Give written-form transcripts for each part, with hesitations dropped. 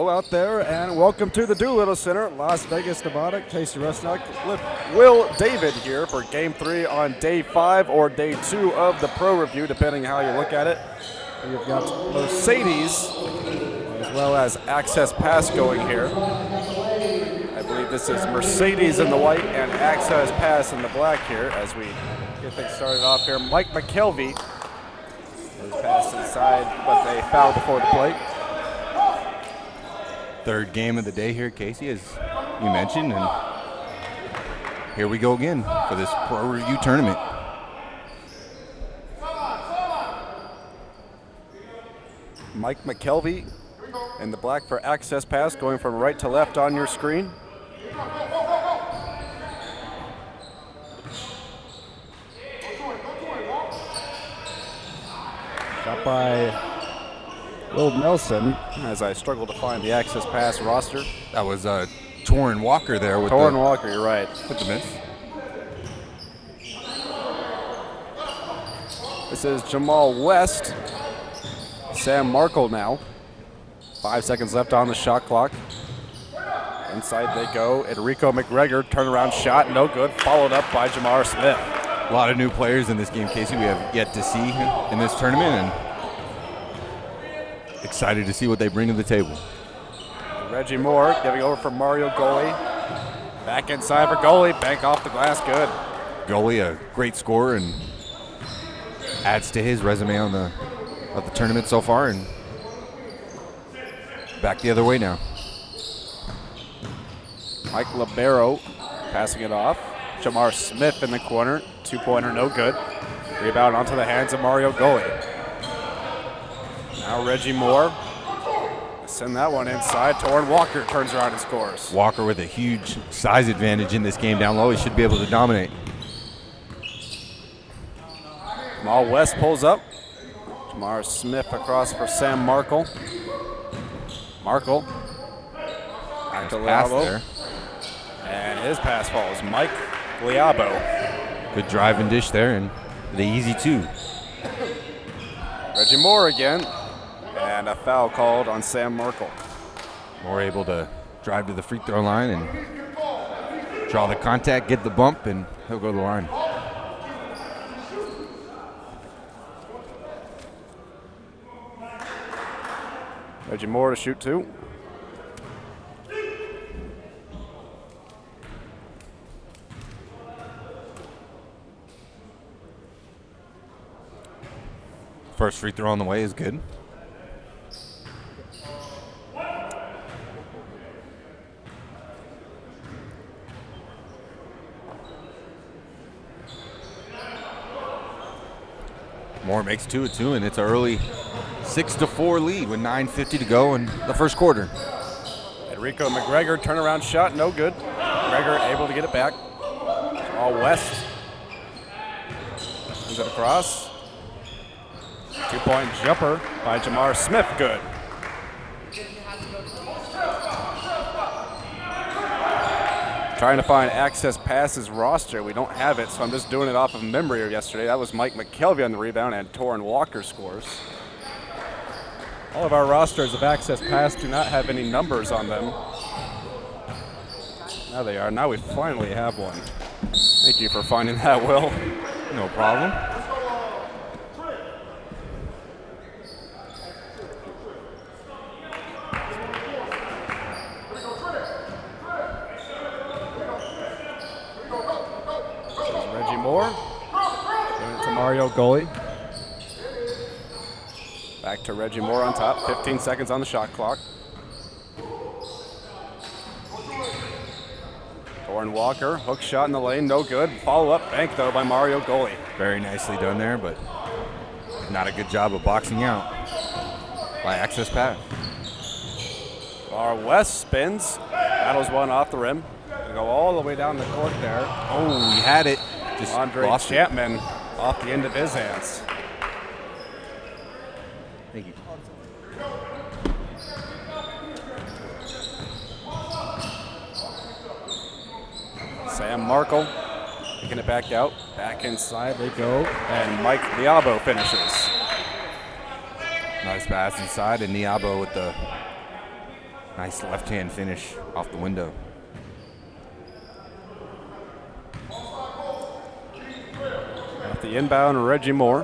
Hello out there, and welcome to the Doolittle Center, Las Vegas, Nevada. Casey Rusnak with Will David here for Game 3 on Day 5 or Day 2 of the Pro Review, depending how you look at it. We've got Mercedes as well as Access Pass going here. I believe this is Mercedes in the white and Access Pass in the black here as we get things started off here. Mike McKelvey is passed inside, but they foul before the plate. Third game of the day here, Casey, as you mentioned, and here we go again for this Pro Review tournament. Mike McKelvey in the black for Access Pass, going from right to left on your screen. Shot by Will Nelson, as I struggle to find the Access Pass roster. That was Torin Walker there with Torin Walker, you're right. with the miss. This is Jamal West. Sam Markle now. 5 seconds left on the shot clock. Inside they go. Enrico McGregor, turnaround shot, no good. Followed up by Jamar Smith. A lot of new players in this game, Casey, we have yet to see in this tournament, and excited to see what they bring to the table. Reggie Moore giving over for Mario Goli. Back inside for Goli. Bank off the glass, good. Goli, a great scorer, and adds to his resume of the tournament so far, and back the other way now. Mike Libero passing it off. Jamar Smith in the corner. Two-pointer, no good. Rebound onto the hands of Mario Goli. Now Reggie Moore. Send that one inside. Torin Walker turns around and scores. Walker with a huge size advantage in this game down low. He should be able to dominate. Jamal West pulls up. Jamar Smith across for Sam Markle. Markle. Back to Pass Liabo. there. And his pass falls. Mike Liabo. Good drive and dish there, and the easy two. Reggie Moore again. And a foul called on Sam Markle. Moore able to drive to the free throw line and draw the contact, get the bump, and he'll go to the line. Reggie Moore to shoot two. First free throw on the way is good. Moore makes 2-2, and it's an early 6-4 lead with 9:50 to go in the first quarter. Enrico McGregor, turnaround shot, no good. McGregor able to get it back. All West. Moves it across. 2-point jumper by Jamar Smith, good. Trying to find Access Passes roster. We don't have it, so I'm just doing it off of memory of yesterday. That was Mike McKelvey on the rebound, and Torin Walker scores. All of our rosters of Access Pass do not have any numbers on them. Now they are. Now we finally have one. Thank you for finding that, Will. No problem. Reggie Moore. Giving it to Mario Goli. Back to Reggie Moore on top. 15 seconds on the shot clock. Torin Walker, hook shot in the lane, no good. Follow-up bank, though, by Mario Goli. Very nicely done there, but not a good job of boxing out by Access Pass. Far West spins. Battles one off the rim. Gonna go all the way down the court there. Oh, he had it. Just Andre lost it. Chapman off the end of his hands. Thank you. Sam Markle picking it back out. Back inside they go. And Mike Liabo finishes. Nice pass inside, and Niabo with the Nice left-hand finish off the window. Off the inbound, Reggie Moore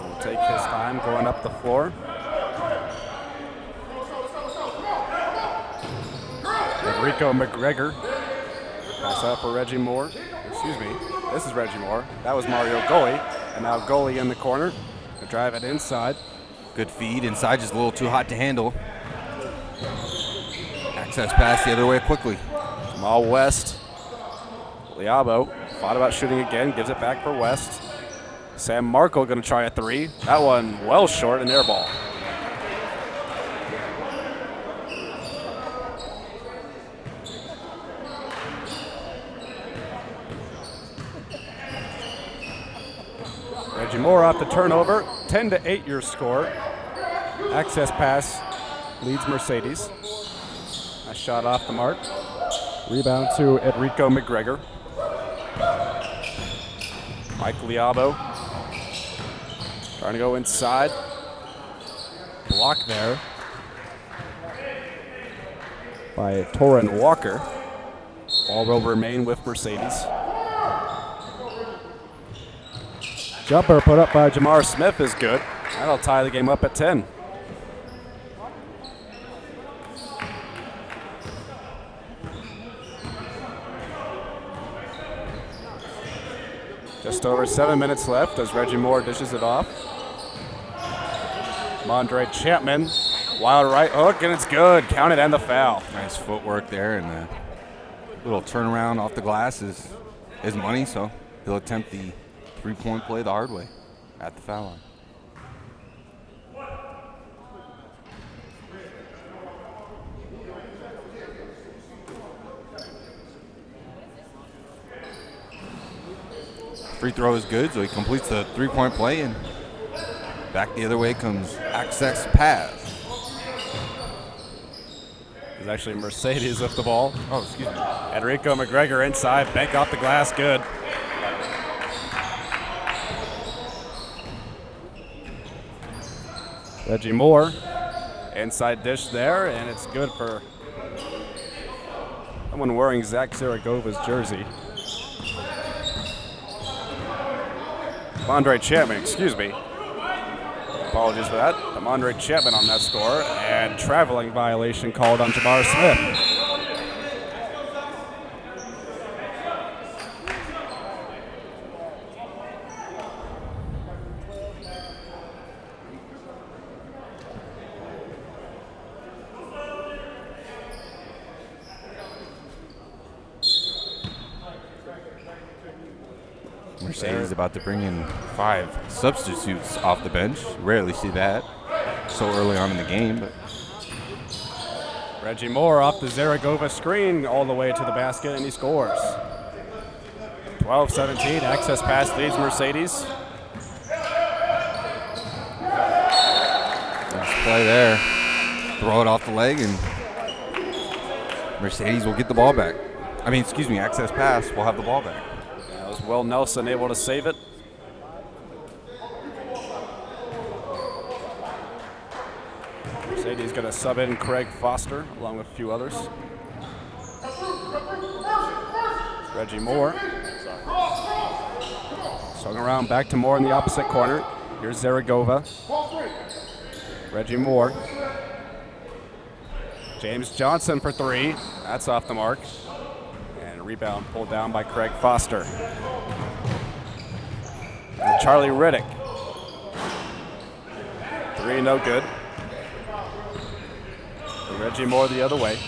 will take his time going up the floor. Enrico McGregor. Pass out for Reggie Moore. Excuse me. This is Reggie Moore. That was Mario Goli. And now Goli in the corner. To drive it inside. Good feed. Inside just a little too hot to handle. Access pass the other way quickly. Jamal West. Liabo thought about shooting again. Gives it back for West. Sam Markle going to try a three. That one well short, an air ball. Reggie Moore off the turnover. 10-8 your score. Access pass leads Mercedes. Nice shot off the mark. Rebound to Enrico McGregor. Mike Liabo trying to go inside. Block there by Torin Walker. Ball will remain with Mercedes. Jumper put up by Jamar Smith is good. That'll tie the game up at 10. Just over 7 minutes left as Reggie Moore dishes it off. Mondre Chapman, wild right hook, and it's good. Count it and the foul. Nice footwork there, and a little turnaround off the glass is his money, so he'll attempt the three-point play the hard way at the foul line. Free throw is good, so he completes the three-point play, and back the other way comes access pass. It's actually Mercedes with the ball. Oh, excuse me. Enrico McGregor inside, bank off the glass, good. Reggie Moore, inside dish there, and it's good for someone wearing Zach Zaragova's jersey. Mondre Chapman, excuse me. Apologies for that. Mondre Chapman on that score, and traveling violation called on Jamar Smith. Mercedes is about to bring in 5 substitutes off the bench. Rarely see that so early on in the game. But Reggie Moore off the Zaragova screen all the way to the basket, and he scores. 12-17, access pass leads Mercedes. nice play there. Throw it off the leg, and Mercedes will get the ball back. Access pass. We'll have the ball back. That was Will Nelson able to save it. Mercedes going to sub in Craig Foster along with a few others. Reggie Moore. Swung around back to Moore in the opposite corner. Here's Zaragova. Reggie Moore. James Johnson for 3. That's off the mark. And a rebound pulled down by Craig Foster. And Charlie Riddick. 3, no good. Reggie Moore the other way.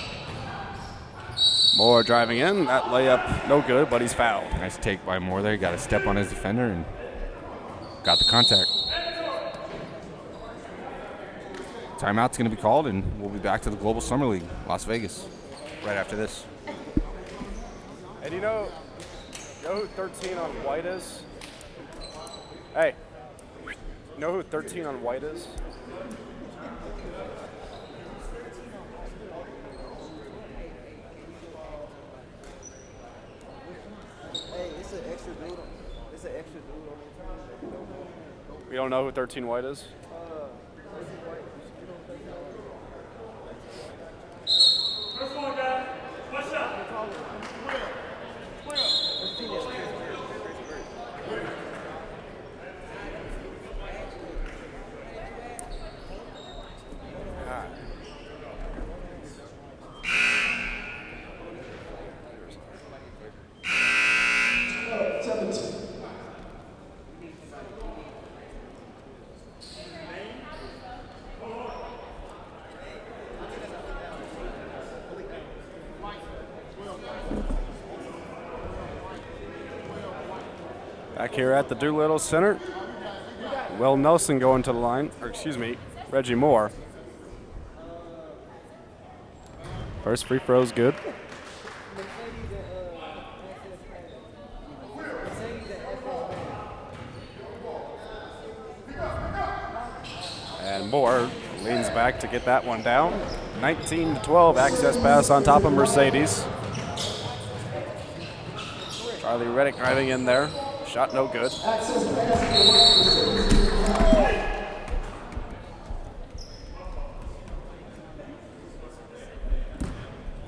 Moore driving in. That layup no good, but he's fouled. Nice take by Moore there. He got a step on his defender and got the contact. Timeout's going to be called, and we'll be back to the Global Summer League, Las Vegas, right after this. Hey, do you know who 13 on white is? Hey, you know who 13 on white is? Hey, it's an extra dude. It's an extra dude on the time. You don't know who 13 white is? Back here at the Doolittle Center, Will Nelson going to the line, or excuse me, Reggie Moore. First free throw's good. And Moore leans back to get that one down. 19-12 access pass on top of Mercedes. Charlie Reddick driving in there. Shot no good.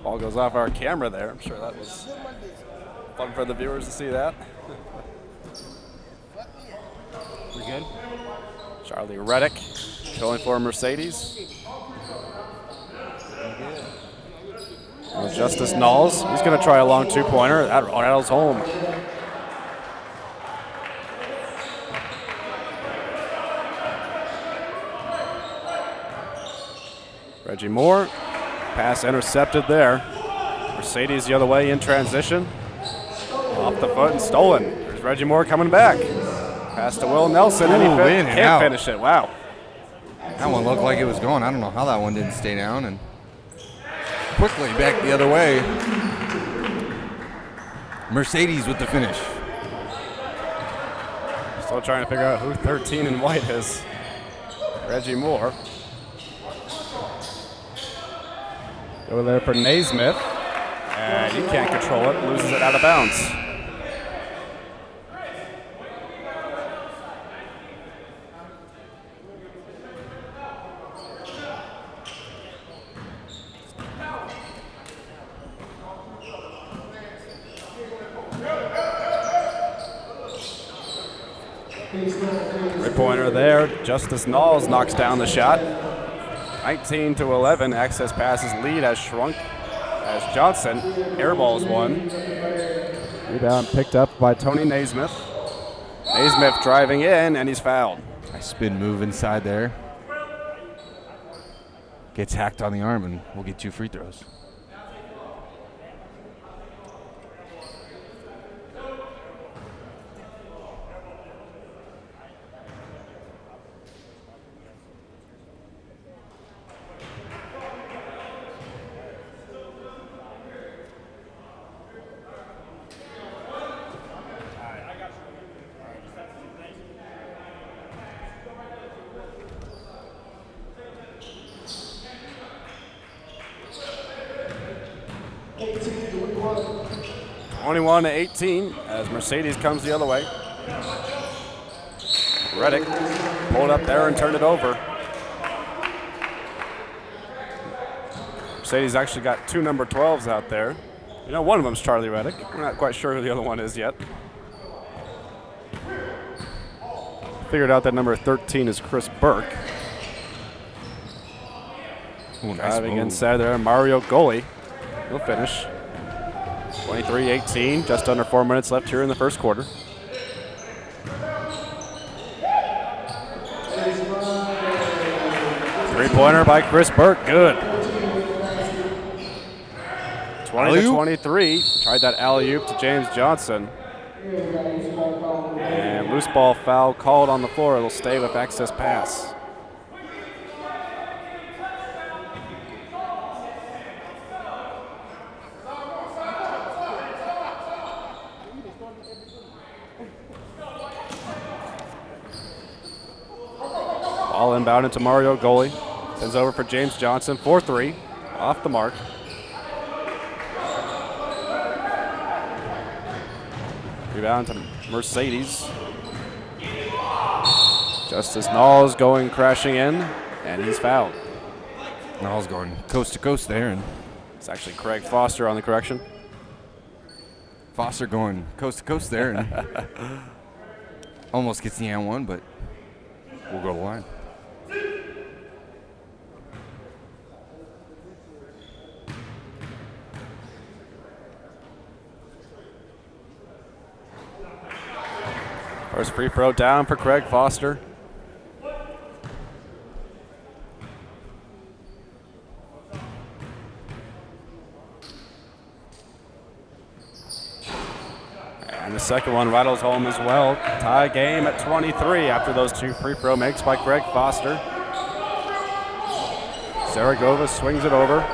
Ball goes off our camera there. I'm sure that was fun for the viewers to see that. We good? Charlie Reddick going for Mercedes. Justice Knowles. He's going to try a long two-pointer. That rattles home. Reggie Moore. Pass intercepted there. Mercedes the other way in transition. Off the foot and stolen. There's Reggie Moore coming back. Pass to Will Nelson, and he can't finish it. Wow. That one looked like it was going. I don't know how that one didn't stay down. And quickly back the other way. Mercedes with the finish. Still trying to figure out who 13 in white is. Reggie Moore. Over there for Naismith. And he can't control it. Loses it out of bounds. Three-pointer there. Justice Knowles knocks down the shot. 19-11. Access passes lead has shrunk as Johnson airballs one. Rebound picked up by Tony Naismith. Naismith driving in, and he's fouled. Nice spin move inside there. Gets hacked on the arm, and we'll get 2 free throws. Twenty-one to 18 as Mercedes comes the other way. Reddick pulled up there and turned it over. Mercedes actually got 2 number 12s out there. You know, one of them's Charlie Reddick. We're not quite sure who the other one is yet. Figured out that number 13 is Chris Burke. Ooh, nice Driving move. inside there, Mario Goli. He'll finish. 23-18, just under 4 minutes left here in the first quarter. Three-pointer by Chris Burke, good. 20-23, tried that alley-oop to James Johnson. And loose ball foul called on the floor. It'll stay with access pass. Ball inbound into Mario Goli. Sends over for James Johnson. 4-3. Off the mark. Rebound to Mercedes. Justice Knowles going crashing in, and he's fouled. Knowles going coast to coast there, and It's actually Craig Foster on the correction. Foster going coast to coast there, and almost gets the and one, but we'll go to the line. First free throw down for Craig Foster. And the second one rattles home as well. Tie game at 23 after those two free throw makes by Craig Foster. Zaragoza swings it over.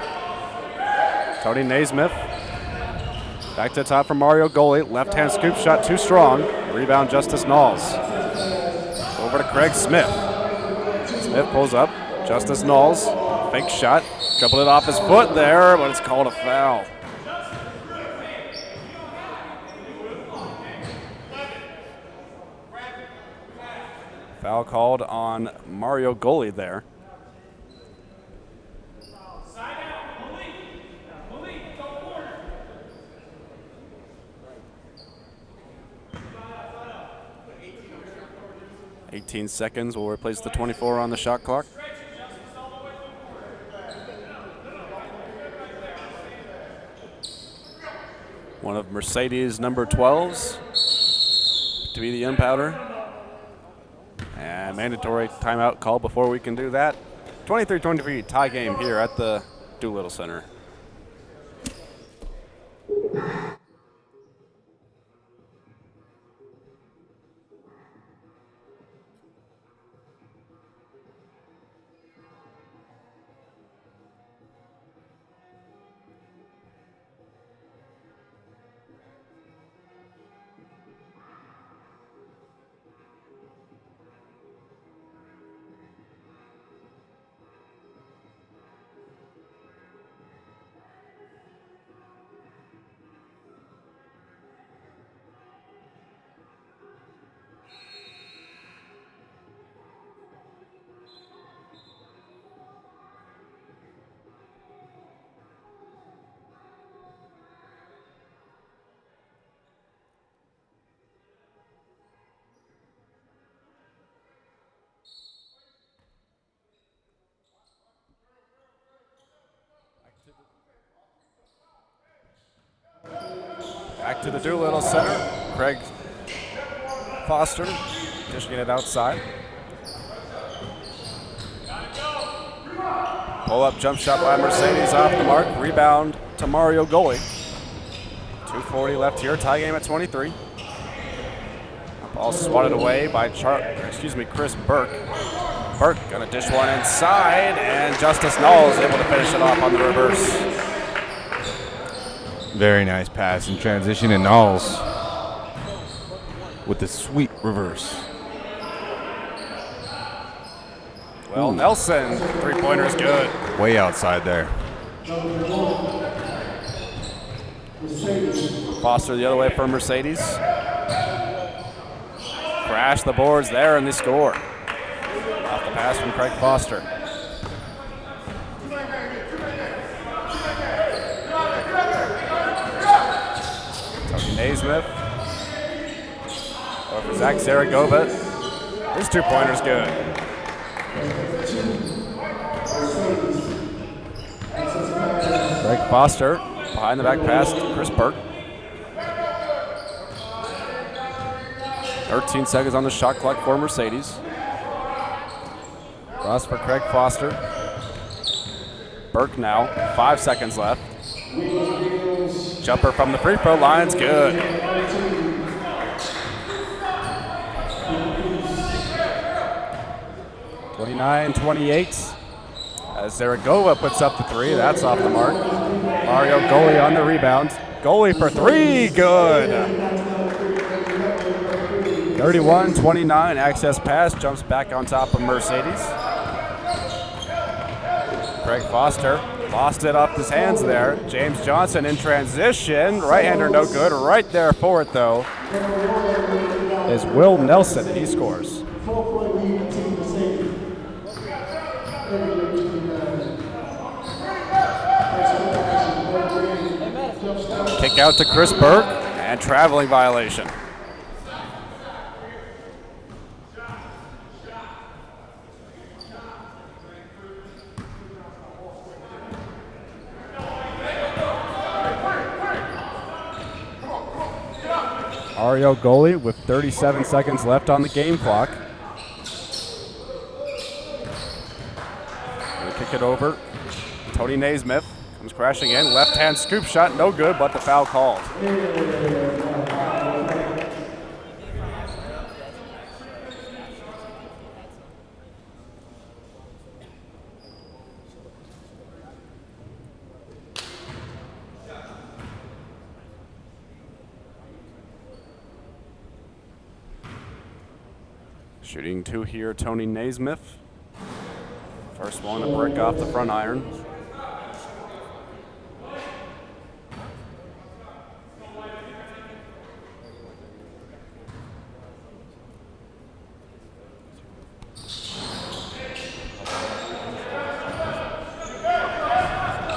Tony Naismith. Back to the top for Mario Goli. Left-hand scoop shot too strong. Rebound Justice Knowles. Over to Craig Smith. Smith pulls up. Justice Knowles. Fake shot. Dribbled it off his foot there, but it's called a foul. Foul called on Mario Goli there. "18 seconds will replace the 24 on the shot clock. One of Mercedes' number 12s to be the in-powder. And mandatory timeout call before we can do that. 23-23 tie game here at the Doolittle Center. Back to the Doolittle Center. Craig Foster dishing it outside. Pull-up jump shot by Mercedes off the mark. Rebound to Mario Goli. 2:40 left here. Tie game at 23. Ball swatted away by Chris Burke. Burke gonna dish one inside, and Justice Knowles able to finish it off on the reverse. Very nice pass in transition, and Knowles with the sweet reverse. Well, ooh. Nelson, three-pointer is good. Way outside there. Foster the other way for Mercedes. Crash the boards there, and they score. Off the pass from Craig Foster. Naismith. Over for Zach Zaragoza. His two-pointer's good. Craig Foster behind the back pass to Chris Burke. 13 seconds on the shot clock for Mercedes. Cross for Craig Foster. Burke now, 5 seconds left. Jumper from the free throw line's good. (29-28) as Zaragoza puts up the three. That's off the mark. Mario Goli on the rebound. Goli for three, good. 31-29, access pass, jumps back on top of Mercedes. Craig Foster lost it off his hands there. James Johnson in transition. Right-hander no good. Right there for it, though, is Will Nelson, and he scores. Kick out to Chris Burke, and traveling violation. Mario Goli with 37 seconds left on the game clock. Gonna kick it over. Tony Naismith comes crashing in. Left-hand scoop shot, no good, but the foul called. Shooting 2 here, Tony Naismith. First one to break off the front iron.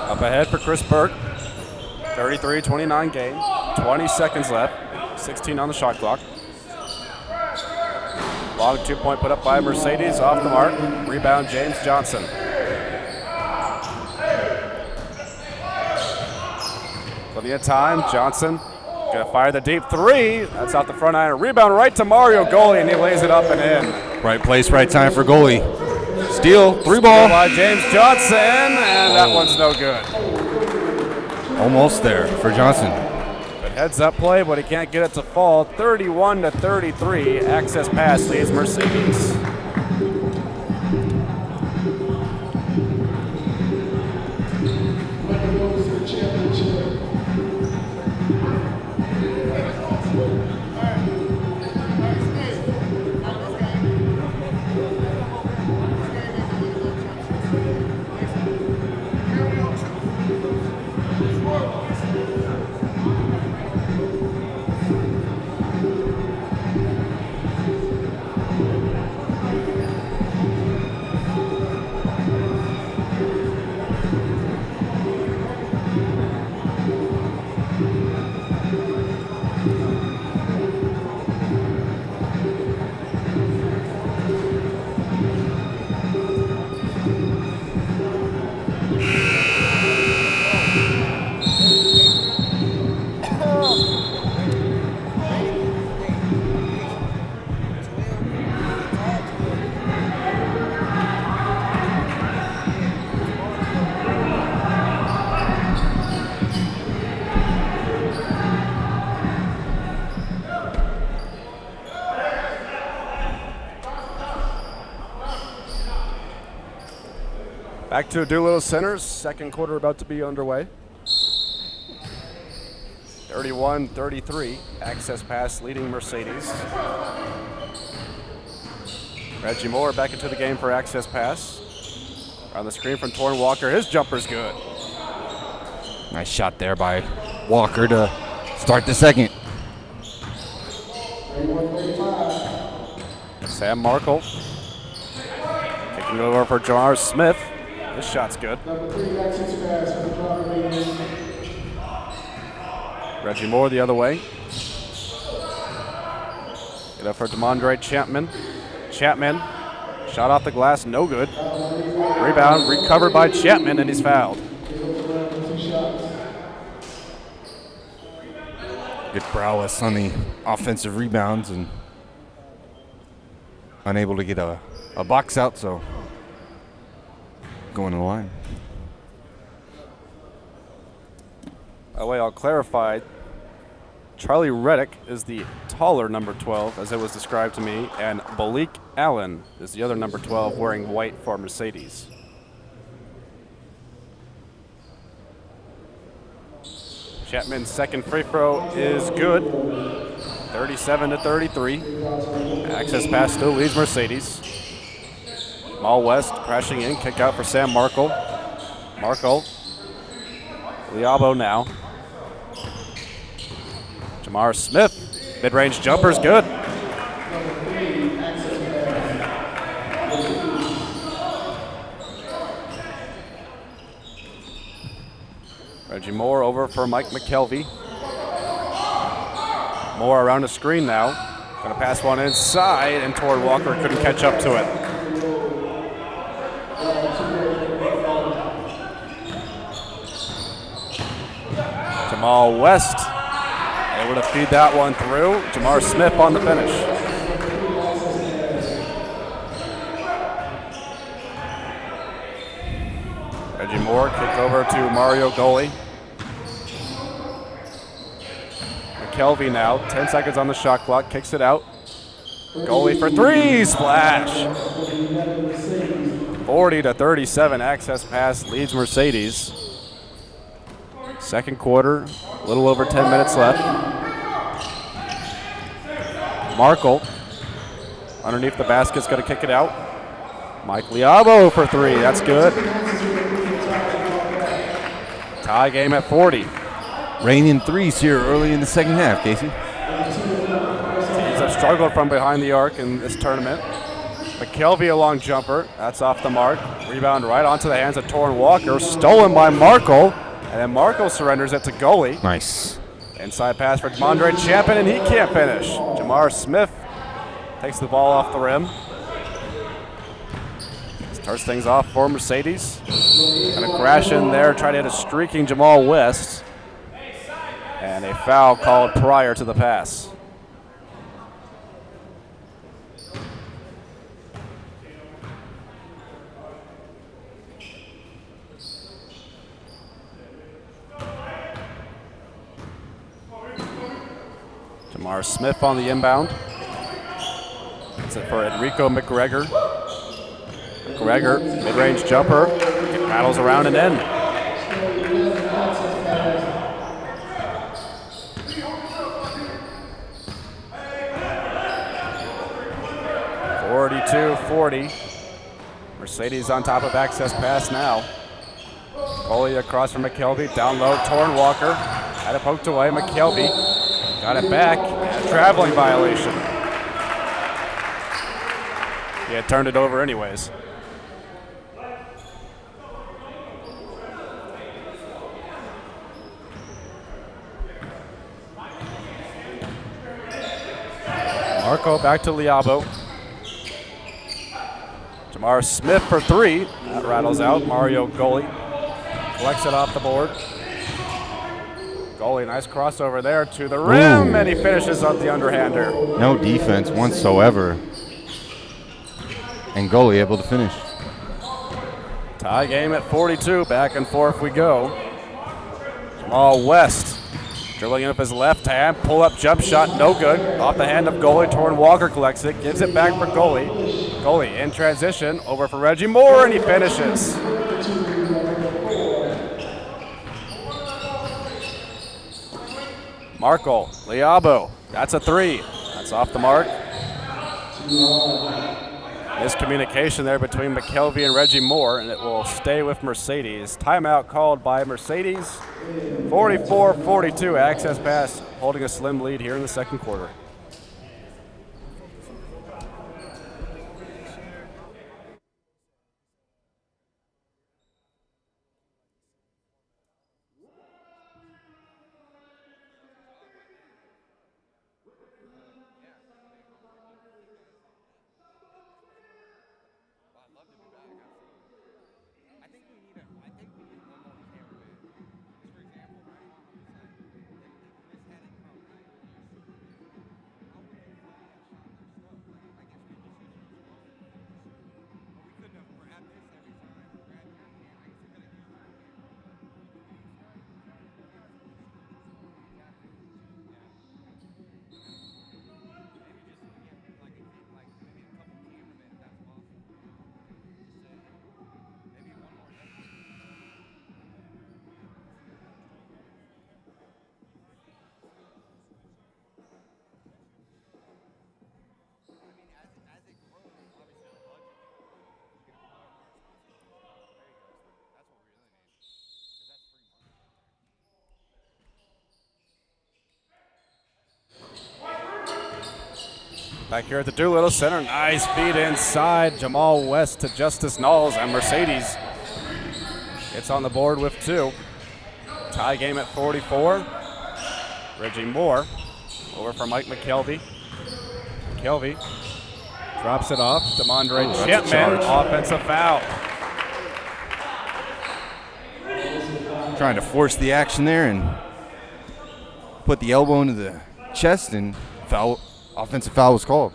Up ahead for Chris Burke. 33-29 game. 20 seconds left. 16 on the shot clock. Long 2-point put up by Mercedes, off the mark. Rebound, James Johnson. Plenty of time. Johnson gonna fire the deep 3. That's out the front iron. Rebound right to Mario Goalie, and he lays it up and in. Right place, right time for goalie. Steal, 3 ball. By James Johnson, and that one's no good. Almost there for Johnson. But heads up play, but he can't get it to fall. 31-33. Access pass leads Mercedes. Back to Doolittle Center, second quarter about to be underway. 31-33, access pass leading Mercedes. Reggie Moore back into the game for access pass. On the screen from Torrin Walker, his jumper's good. Nice shot there by Walker to start the second. Sam Markle kicking over for Jamar Smith. This shot's good. Reggie Moore the other way. Get up for DeMondre Chapman. Chapman, shot off the glass, no good. Rebound, recovered by Chapman, and he's fouled. Good prowess on the offensive rebounds and unable to get a box out, so going to the line. By the way, I'll clarify. Charlie Reddick is the taller number 12, as it was described to me, and Balik Allen is the other number 12 wearing white for Mercedes. Chapman's second free throw is good. 37-33. Access pass still leads Mercedes. Mal West crashing in, kick out for Sam Markle. Markle. Liabo now. Jamar Smith, mid-range jumper's good. Reggie Moore over for Mike McKelvey. Moore around the screen now. Gonna pass one inside, and Torrin Walker couldn't catch up to it. Jamal West able to feed that one through. Jamar Smith on the finish. Reggie Moore kick over to Mario Goalie. McKelvey now, 10 seconds on the shot clock, kicks it out. Goalie for 3, splash. 40-37, access pass leads Mercedes. Second quarter, a little over 10 minutes left. Markle Underneath the basket's going to kick it out. Mike Liabo for 3. That's good. Tie game at 40. Raining threes here early in the second half, Casey. Teams have struggled from behind the arc in this tournament. McKelvey a long jumper. That's off the mark. Rebound right onto the hands of Torrin Walker. Stolen by Markle. And then Markle surrenders it to goalie. Nice. Inside pass for Demondre Champion, and he can't finish. Jamar Smith takes the ball off the rim. Starts things off for Mercedes. Gonna crash in there, try to hit a streaking Jamal West. And a foul called prior to the pass. Jamar Smith on the inbound. That's it for Enrico McGregor. McGregor, mid-range jumper, rattles around and in. 42-40. Mercedes on top of access pass now. Goalie across from McKelvey, down low, Torrin Walker. Had it poked away, McKelvey got it back, a traveling violation. He had turned it over anyways. Marco back to Liabo. Jamar Smith for 3. That rattles out. Mario goalie collects it off the board. Goalie, nice crossover there to the rim, and he finishes up the underhander. No defense whatsoever. And goalie able to finish. Tie game at 42. Back and forth we go. Jamal West dribbling in with his left hand. Pull up jump shot, no good. Off the hand of goalie. Torrin Walker collects it, gives it back for goalie. Goalie in transition, over for Reggie Moore, and he finishes. Markle, Liabo, that's a 3. That's off the mark. Miscommunication there between McKelvey and Reggie Moore, and it will stay with Mercedes. Timeout called by Mercedes. 44-42, access pass, holding a slim lead here in the second quarter. Back here at the Doolittle Center, nice feed inside. Jamal West to Justice Knowles, and Mercedes gets on the board with 2. Tie game at 44. Reggie Moore over for Mike McKelvey. McKelvey drops it off. Demondre Chapman, offensive foul. Trying to force the action there and put the elbow into the chest, and foul. Offensive foul was called.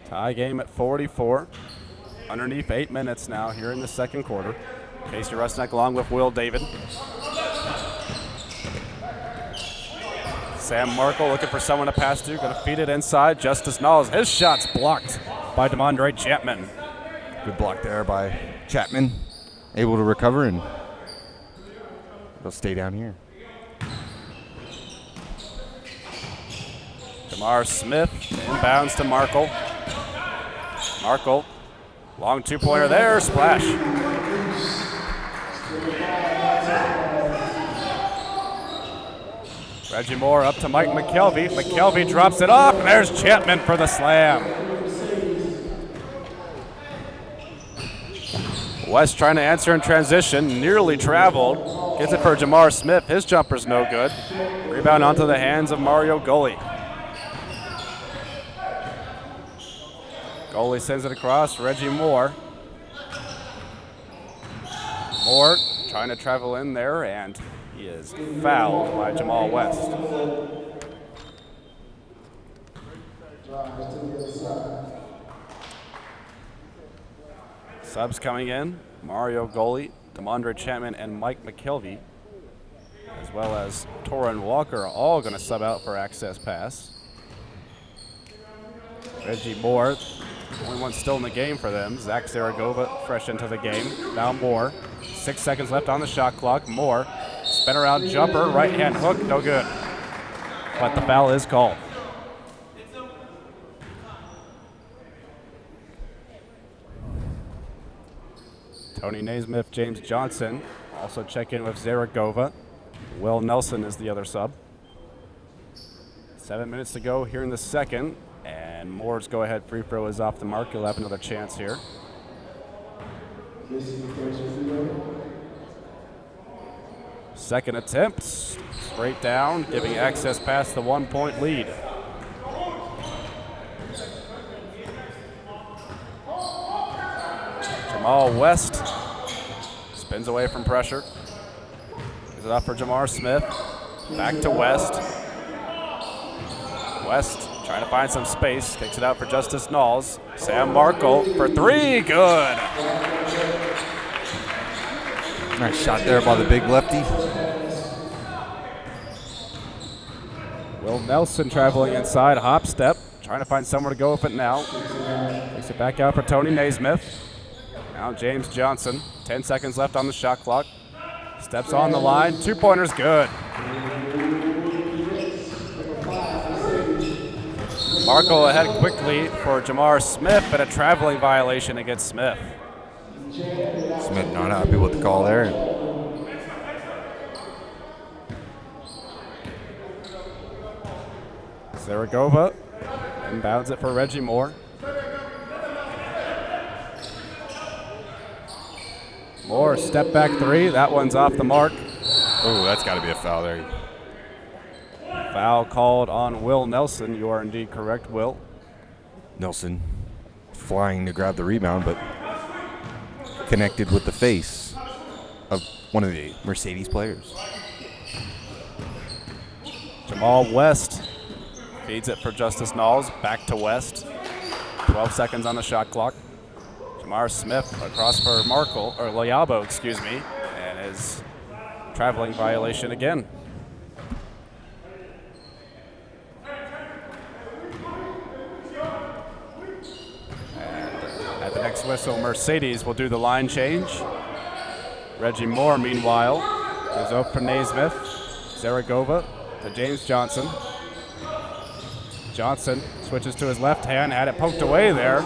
Tie game at 44. Underneath 8 minutes now here in the second quarter. Casey Rusnak along with Will David. Sam Markle looking for someone to pass to. Going to feed it inside. Justice Knowles. His shot's blocked by Demondre Chapman. Good block there by Chapman. Able to recover, and they'll stay down here. Jamar Smith inbounds to Markle. Markle, long two-pointer there, splash. Reggie Moore up to Mike McKelvey. McKelvey drops it off, and there's Chapman for the slam. West trying to answer in transition, nearly traveled. Gets it for Jamar Smith. His jumper's no good. Rebound onto the hands of Mario Goli. Goli sends it across. Reggie Moore. Moore trying to travel in there, and he is fouled by Jamal West. Subs coming in, Mario Goli, Demondre Chapman, and Mike McKelvey, as well as Torin Walker, are all going to sub out for access pass. Reggie Moore, only one still in the game for them. Zach Zaragoza fresh into the game. Now Moore, 6 seconds left on the shot clock. Moore, spin around jumper, right hand hook, no good. But the foul is called. Tony Naismith, James Johnson also check in with Zaragoza. Will Nelson is the other sub. 7 minutes to go here in the second, and Moore's go-ahead free throw is off the mark. He'll have another chance here. Second attempt, straight down, giving access past the 1 point lead. Jamal West spins away from pressure. Gives it up for Jamar Smith. Back to West. West trying to find some space. Takes it out for Justice Knowles. Sam Markle for three. Good. Nice shot there by the big lefty. Will Nelson traveling inside. Hop step. Trying to find somewhere to go with it now. Takes it back out for Tony Naismith. Now James Johnson, 10 seconds left on the shot clock. Steps on the line, two-pointer's good. Markle ahead quickly for Jamar Smith, but a traveling violation against Smith. Smith not happy with the call there. Zaragoza inbounds it for Reggie Moore. Moore, step back three. That one's off the mark. Oh, that's got to be a foul there. Foul called on Will Nelson. You are indeed correct, Will. Nelson flying to grab the rebound, but connected with the face of one of the Mercedes players. Jamal West feeds it for Justice Knowles. Back to West. 12 seconds on the shot clock. Jamar Smith across for Markle, or Liabo, excuse me, and his traveling violation again. And at the next whistle, Mercedes will do the line change. Reggie Moore, meanwhile, goes up for Naismith. Zaragoza to James Johnson. Johnson switches to his left hand, had it poked away there.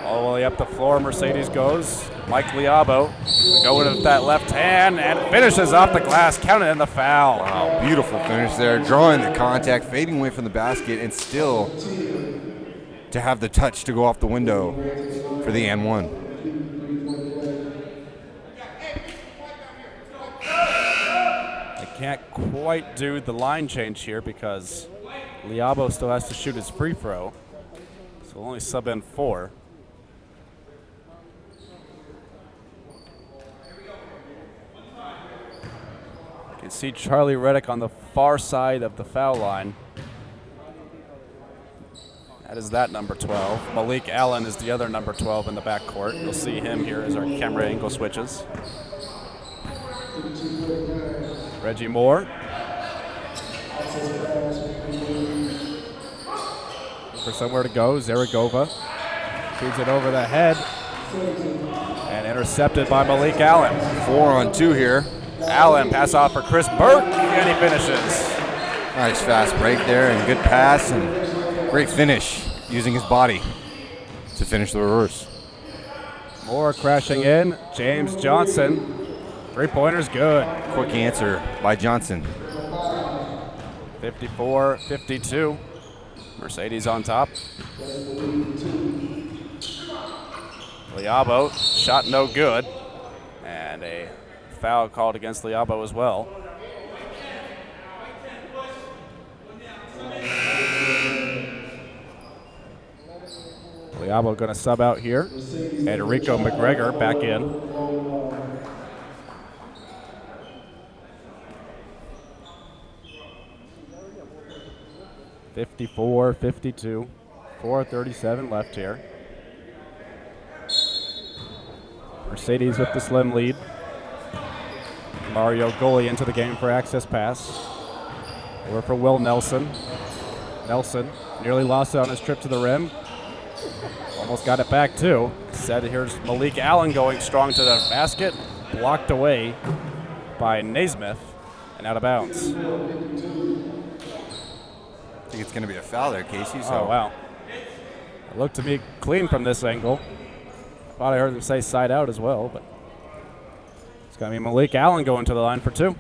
All the way up the floor, Mercedes goes. Mike Liabo going with that left hand and finishes off the glass, counted in the foul. Wow, beautiful finish there. Drawing the contact, fading away from the basket, and still to have the touch to go off the window for the and one. I can't quite do the line change here because Liabo still has to shoot his free throw. So we'll only sub in 4. You can see Charlie Reddick on the far side of the foul line. That is that number 12. Malik Allen is the other number 12 in the backcourt. You'll see him here as our camera angle switches. Reggie Moore. For somewhere to go, Zaragoza feeds it over the head and intercepted by Malik Allen. 4-on-2 here. Allen pass off for Chris Burke, and he finishes. Nice fast break there and good pass and great finish using his body to finish the reverse. More crashing in. James Johnson. Three-pointer's good. Quick answer by Johnson. 54-52. Mercedes on top. Liabo, shot no good. And a foul called against Liabo as well. Liabo going to sub out here. Enrico McGregor back in. (54-52). 4:37 left here. Mercedes with the slim lead. Mario Goli into the game for access pass. Over for Will Nelson. Nelson nearly lost it on his trip to the rim. Almost got it back too. Said here's Malik Allen going strong to the basket. Blocked away by Naismith and out of bounds. I think it's going to be a foul there, Casey. So. Oh, wow. It looked to me clean from this angle. Thought I heard them say side out as well, but it's going to be Malik Allen going to the line for two.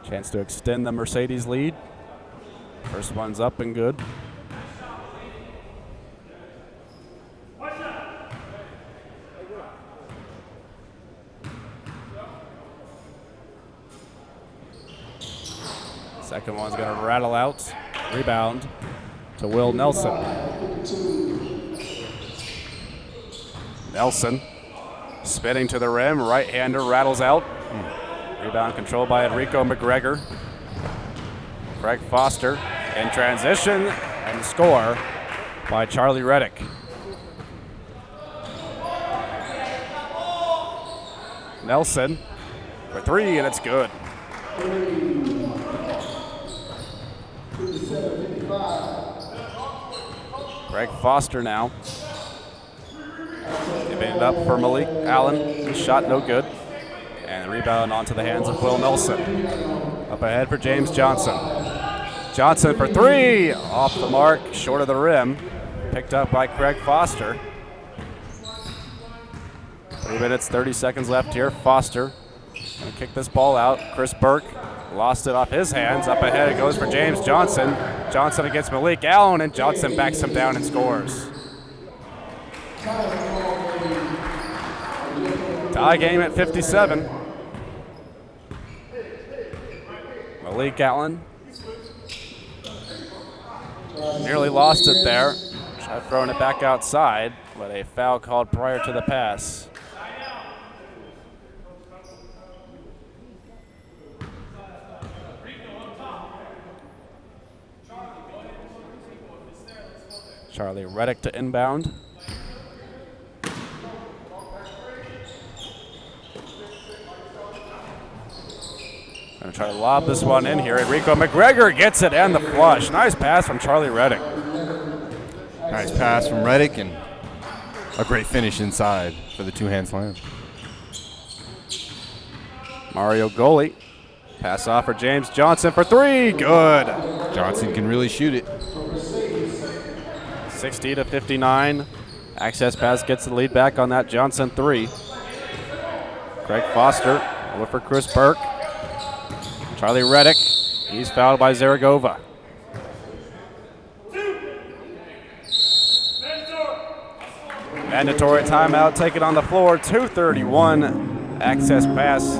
Chance to extend the Mercedes lead. First one's up and good. Second one's going to rattle out. Rebound to Will Nelson. Nelson spinning to the rim. Right-hander rattles out. Rebound controlled by Enrico McGregor. Craig Foster in transition and score by Charlie Reddick. Nelson for three, and it's good. Craig Foster now. Giving it up for Malik Allen. Shot no good. And the rebound onto the hands of Will Nelson. Up ahead for James Johnson. Johnson for three. Off the mark, short of the rim. Picked up by Craig Foster. 3 minutes, 30 seconds left here. Foster gonna kick this ball out. Chris Burke lost it off his hands. Up ahead it goes for James Johnson. Johnson against Malik Allen, and Johnson backs him down and scores. Tie game at 57. Malik Allen nearly lost it there. Tried throwing it back outside, but a foul called prior to the pass. Charlie Reddick to inbound. Gonna try to lob this one in here. Enrico McGregor gets it and the flush. Nice pass from Charlie Reddick. Nice pass from Reddick and a great finish inside for the two-hand slam. Mario Goli. Pass off for James Johnson for three. Good. Johnson can really shoot it. 60-59. Access pass gets the lead back on that Johnson three. Craig Foster over for Chris Burke. Charlie Reddick, he's fouled by Zaragoza. Mandatory timeout taken on the floor, 2:31. Access pass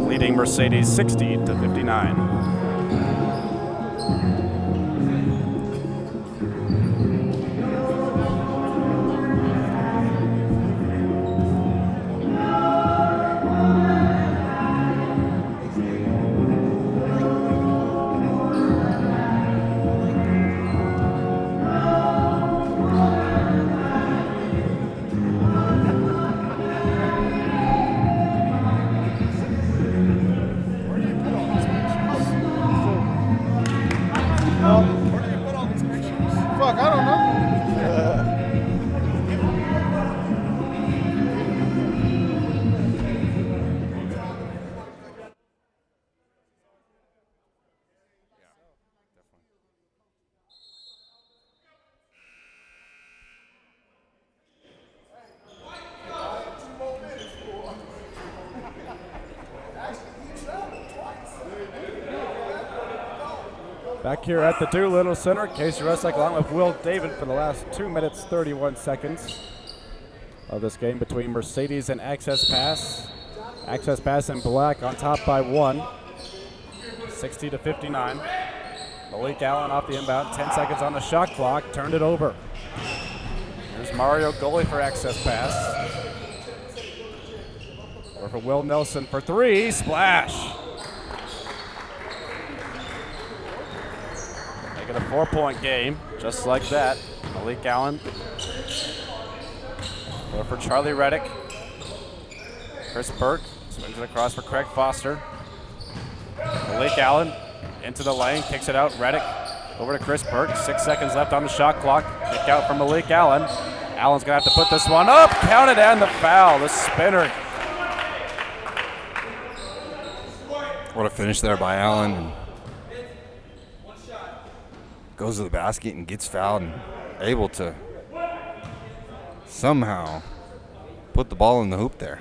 leading Mercedes 60-59. Back here at the Doolittle Center, Casey Russell along with Will David for the last 2 minutes 31 seconds of this game between Mercedes and Access Pass. Access Pass in black on top by 1, 60-59. Malik Allen off the inbound, 10 seconds on the shot clock, turned it over. Here's Mario Goli for Access Pass. Or for Will Nelson for 3, splash. Make it a 4-point game, just like that. Malik Allen. Or for Charlie Reddick. Chris Burke swings it across for Craig Foster. Malik Allen into the lane, kicks it out. Reddick over to Chris Burke. 6 seconds left on the shot clock. Kick out from Malik Allen. Allen's gonna have to put this one up. Counted and the foul. The spinner. What a finish there by Allen. And goes to the basket and gets fouled and able to somehow put the ball in the hoop there.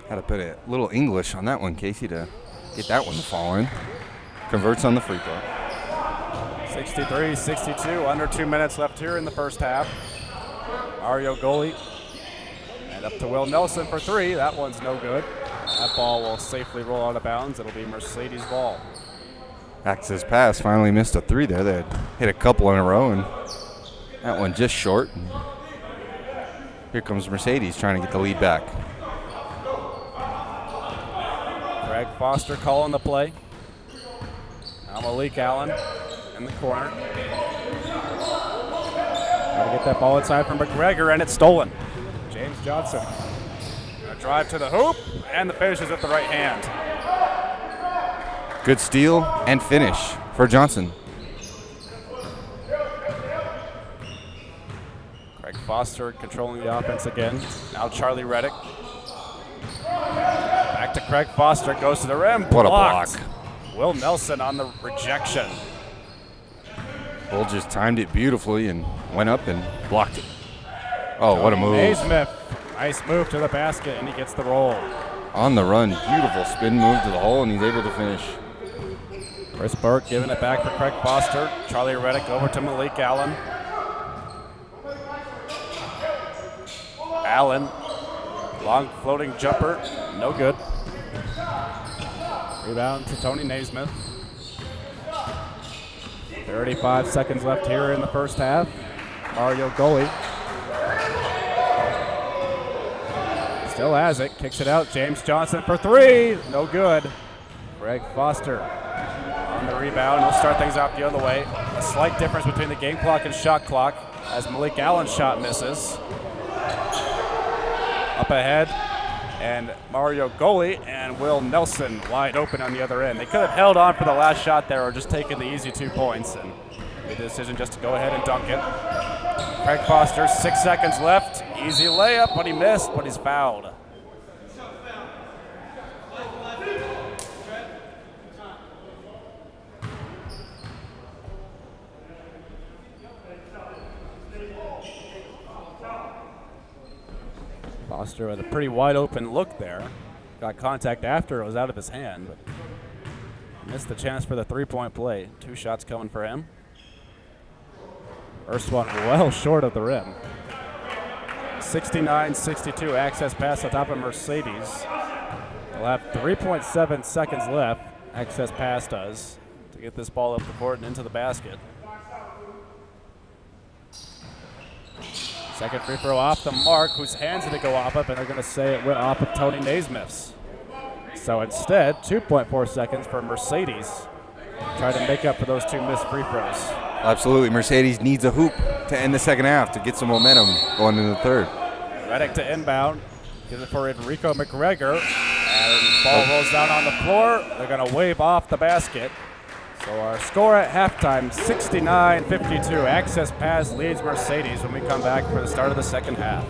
Had to put a little English on that one, Casey, to get that one to fall in. Converts on the free throw. 63-62, under 2 minutes left here in the first half. Mario Goli. And up to Will Nelson for 3. That one's no good. That ball will safely roll out of bounds. It'll be Mercedes' ball. Access Pass finally missed a 3 there. They had hit a couple in a row, and that one just short. And here comes Mercedes trying to get the lead back. Craig Foster calling the play. Now Malik Allen in the corner. Got to get that ball inside from McGregor, and it's stolen. James Johnson. A drive to the hoop, and the finish is with the right hand. Good steal and finish for Johnson. Craig Foster controlling the offense again. Now Charlie Reddick. Back to Craig Foster, goes to the rim. What a blocked. block. Will Nelson on the rejection. Bull just timed it beautifully and went up and blocked it. Oh, what a move. Naismith, nice move to the basket, and he gets the roll. On the run, beautiful spin move to the hole, and he's able to finish. Chris Burke giving it back for Craig Foster. Charlie Reddick over to Malik Allen. Allen, long floating jumper, no good. Rebound to Tony Naismith. 35 seconds left here in the first half. Mario Goli still has it, kicks it out. James Johnson for 3, no good. Craig Foster on the rebound. He'll start things off the other way. A slight difference between the game clock and shot clock as Malik Allen's shot misses. Up ahead, and Mario Goli and Will Nelson wide open on the other end. They could have held on for the last shot there or just taken the easy 2 points and made the decision just to go ahead and dunk it. Craig Foster, 6 seconds left. Easy layup, but he missed, but he's fouled. Foster with a pretty wide open look there. Got contact after it was out of his hand, but missed the chance for the 3-point play. 2 shots coming for him. First one well short of the rim. 69-62, Access Pass on top of Mercedes. They'll have 3.7 seconds left. Access Pass does to get this ball up the court and into the basket. Second free throw off the mark, whose hands did it go off of, and they're going to say it went off of Tony Naismith's. So instead, 2.4 seconds for Mercedes. Try to make up for those 2 missed free throws. Absolutely, Mercedes needs a hoop to end the second half to get some momentum going into the third. Reddick to inbound, gives it for Enrico McGregor, and ball rolls down on the floor. They're going to wave off the basket. So our score at halftime, 69-52. Access Pass leads Mercedes when we come back for the start of the second half.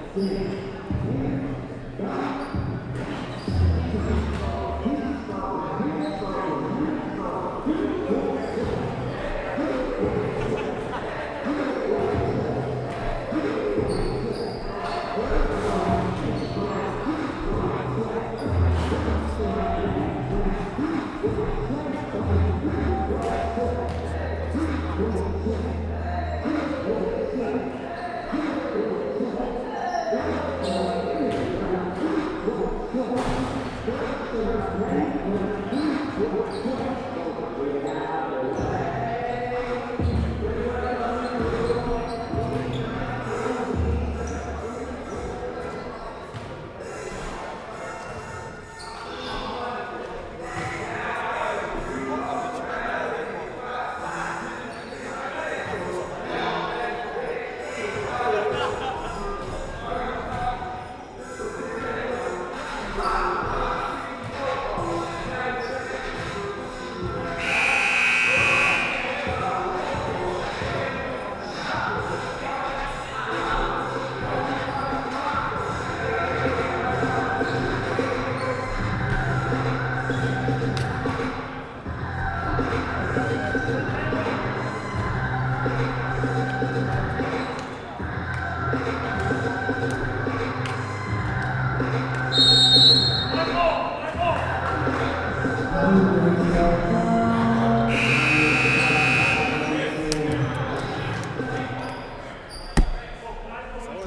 Someone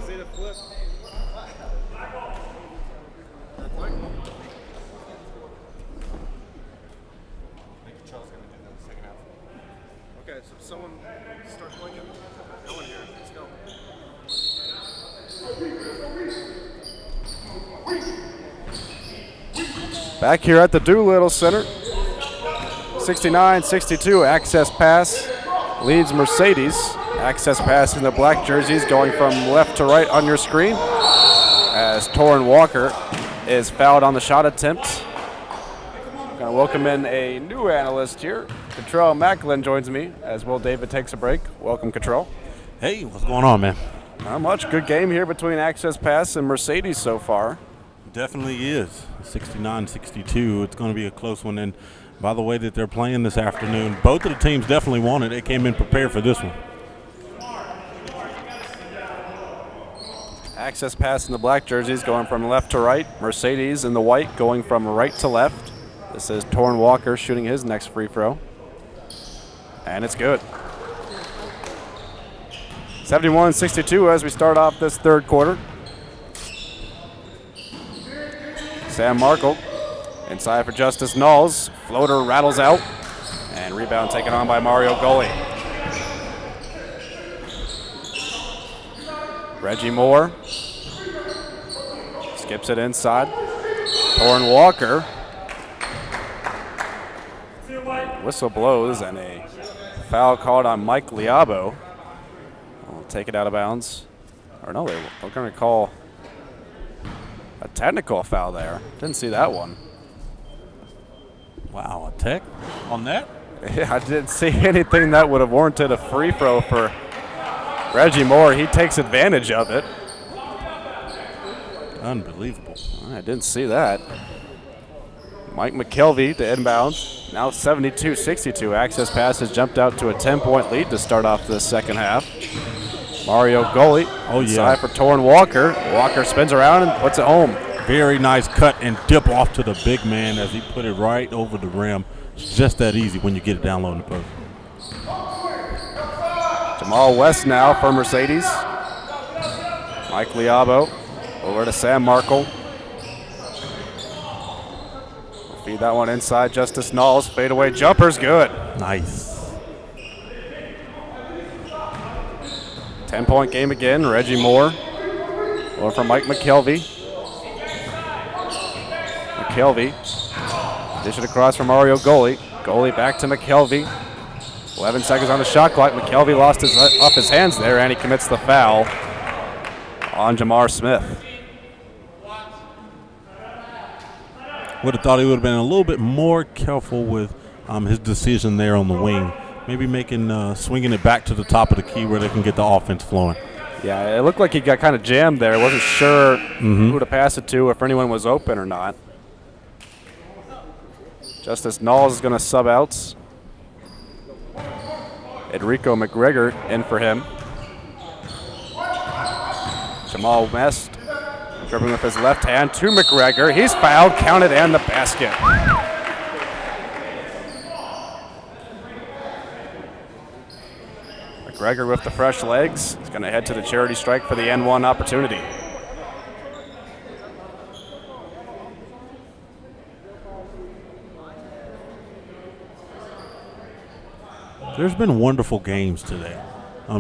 see the flip. Okay, so someone start clicking. No one here. Let's go. Back here at the Doolittle Center. 69-62 access pass leads Mercedes. Access pass in the black jerseys going from left to right on your screen as Torin Walker is fouled on the shot attempt. Going to welcome in a new analyst here. Cottrell Macklin joins me as Will David takes a break. Welcome, Cottrell. Hey, what's going on, man? Not much. Good game here between Access Pass and Mercedes so far. Definitely is. 69-62. It's going to be a close one. And by the way that they're playing this afternoon, both of the teams definitely won it. They came in prepared for this one. Access Pass in the black jerseys going from left to right. Mercedes in the white going from right to left. This is Torin Walker shooting his next free throw. And it's good. 71-62 as we start off this third quarter. Sam Markle inside for Justice Knowles. Floater rattles out. And rebound taken on by Mario Gully. Reggie Moore skips it inside. Torin Walker. Whistle blows and a foul called on Mike Liabo. We'll take it out of bounds. Or no, they're going to call a technical foul there. Didn't see that one. Wow, a tech on that? Yeah, I didn't see anything that would have warranted a free throw for Reggie Moore. He takes advantage of it. Unbelievable. I didn't see that. Mike McKelvey to inbounds. Now 72-62. Access Pass has jumped out to a 10-point lead to start off the second half. Mario Gully inside for Torin Walker. Walker spins around and puts it home. Very nice cut and dip off to the big man as he put it right over the rim. It's just that easy when you get it down low in the post. Jamal West now for Mercedes. Mike Liabo over to Sam Markle. We'll feed that one inside. Justice Knowles. Fadeaway jumper's good. Nice. 10-point game again. Reggie Moore over for Mike McKelvey. McKelvey dish it across for Mario Gully. Gully back to McKelvey. 11 seconds on the shot clock. McKelvey lost off his hands there, and he commits the foul on Jamar Smith. Would have thought he would have been a little bit more careful with his decision there on the wing. Maybe swinging it back to the top of the key where they can get the offense flowing. Yeah, it looked like he got kind of jammed there. Wasn't sure who to pass it to, if anyone was open or not. Justice Knowles is going to sub out. Enrico McGregor in for him. Jamal West dribbling with his left hand to McGregor. He's fouled, counted, and the basket. McGregor with the fresh legs. He's going to head to the charity strike for the N1 opportunity. There's been wonderful games today.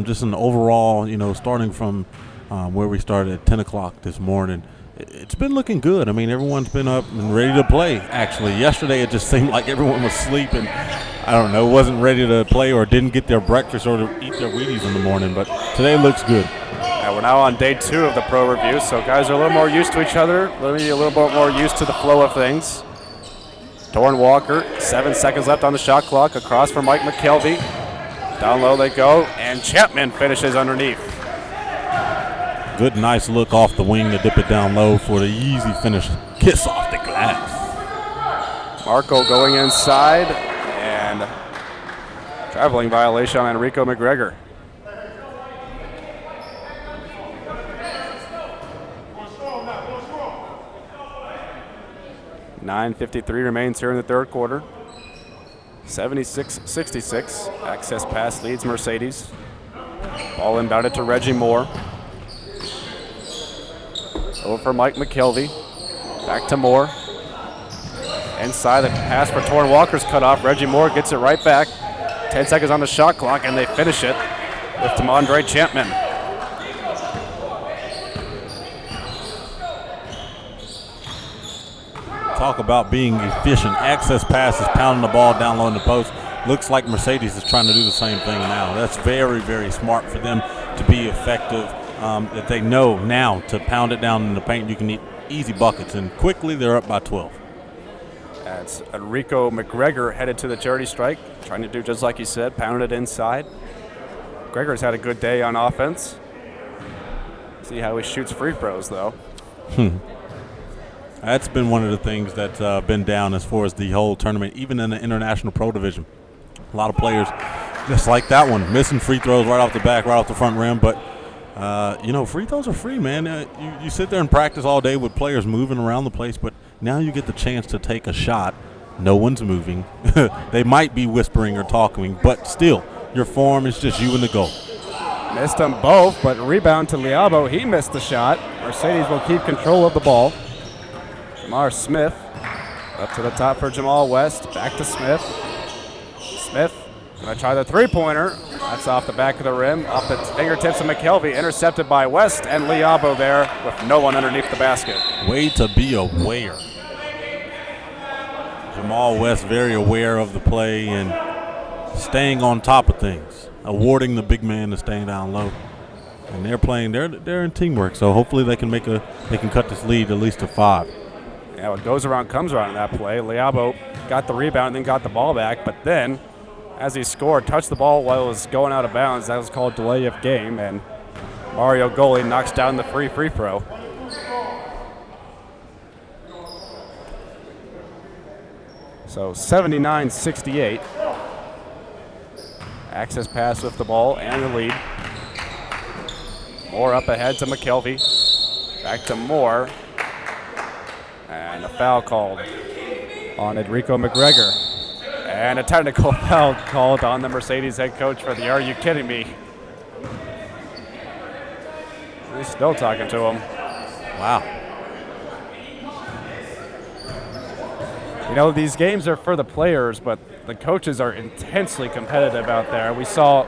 Just an overall, starting from where we started at 10 o'clock this morning, it's been looking good. I mean, everyone's been up and ready to play, actually. Yesterday, it just seemed like everyone was sleeping. I don't know, wasn't ready to play or didn't get their breakfast or to eat their Wheaties in the morning, but today looks good. We're now on day 2 of the pro review, so guys are a little more used to each other, maybe a little bit more used to the flow of things. Torrin Walker, 7 seconds left on the shot clock, across for Mike McKelvey. Down low they go, and Chapman finishes underneath. Good, nice look off the wing to dip it down low for the easy finish. Kiss off the glass. Marco going inside, and traveling violation on Enrico McGregor. .9:53 remains here in the third quarter. 76-66. Access pass leads Mercedes. Ball inbounded to Reggie Moore. Over for Mike McKelvey. Back to Moore. Inside, the pass for Torrin Walker's cut off. Reggie Moore gets it right back. 10 seconds on the shot clock, and they finish it with Tamondre Chapman. Talk about being efficient. Access passes, pounding the ball down low in the post. Looks like Mercedes is trying to do the same thing now. That's very, very smart for them to be effective. That they know now to pound it down in the paint, you can eat easy buckets, and quickly they're up by 12. That's Enrico McGregor headed to the charity strike, trying to do just like he said, pound it inside. McGregor's had a good day on offense. See how he shoots free throws, though. That's been one of the things that's been down as far as the whole tournament, even in the International Pro Division. A lot of players just like that one, missing free throws right off the back, right off the front rim. But, free throws are free, man. You sit there and practice all day with players moving around the place, but now you get the chance to take a shot. No one's moving. They might be whispering or talking, but still, your form is just you and the goal. Missed them both, but rebound to Liabo. He missed the shot. Mercedes will keep control of the ball. Jamar Smith up to the top for Jamal West. Back to Smith. Smith gonna try the three-pointer. That's off the back of the rim, off the fingertips of McKelvey. Intercepted by West, and Liabo there with no one underneath the basket. Way to be aware. Jamal West very aware of the play and staying on top of things, awarding the big man to staying down low. And they're playing. They're in teamwork, so hopefully they can cut this lead at least to 5. Yeah, what goes around comes around in that play. Liabo got the rebound and then got the ball back, but then as he scored, touched the ball while it was going out of bounds. That was called delay of game, and Mario Goli knocks down the free throw. So 79-68. Access pass with the ball and the lead. Moore up ahead to McKelvey. Back to Moore. And a foul called on Enrico McGregor. And a technical foul called on the Mercedes head coach for the Are You Kidding Me? He's still talking to him. Wow. These games are for the players, but the coaches are intensely competitive out there. We saw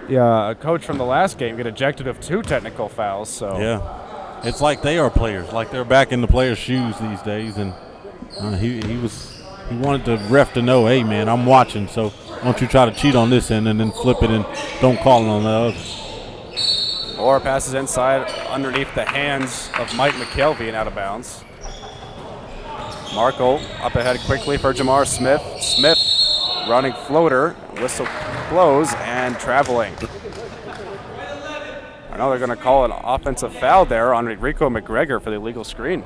a coach from the last game get ejected of 2 technical fouls. So yeah, it's like they are players, like they're back in the players' shoes these days. And he wanted the ref to know, hey man, I'm watching, so don't you try to cheat on this end and then flip it and don't call it on the other. Moore passes inside underneath the hands of Mike McKelvey and out of bounds. Marco up ahead quickly for Jamar Smith. Smith running floater. Whistle blows and traveling. I know they're going to call an offensive foul there on Rico McGregor for the illegal screen.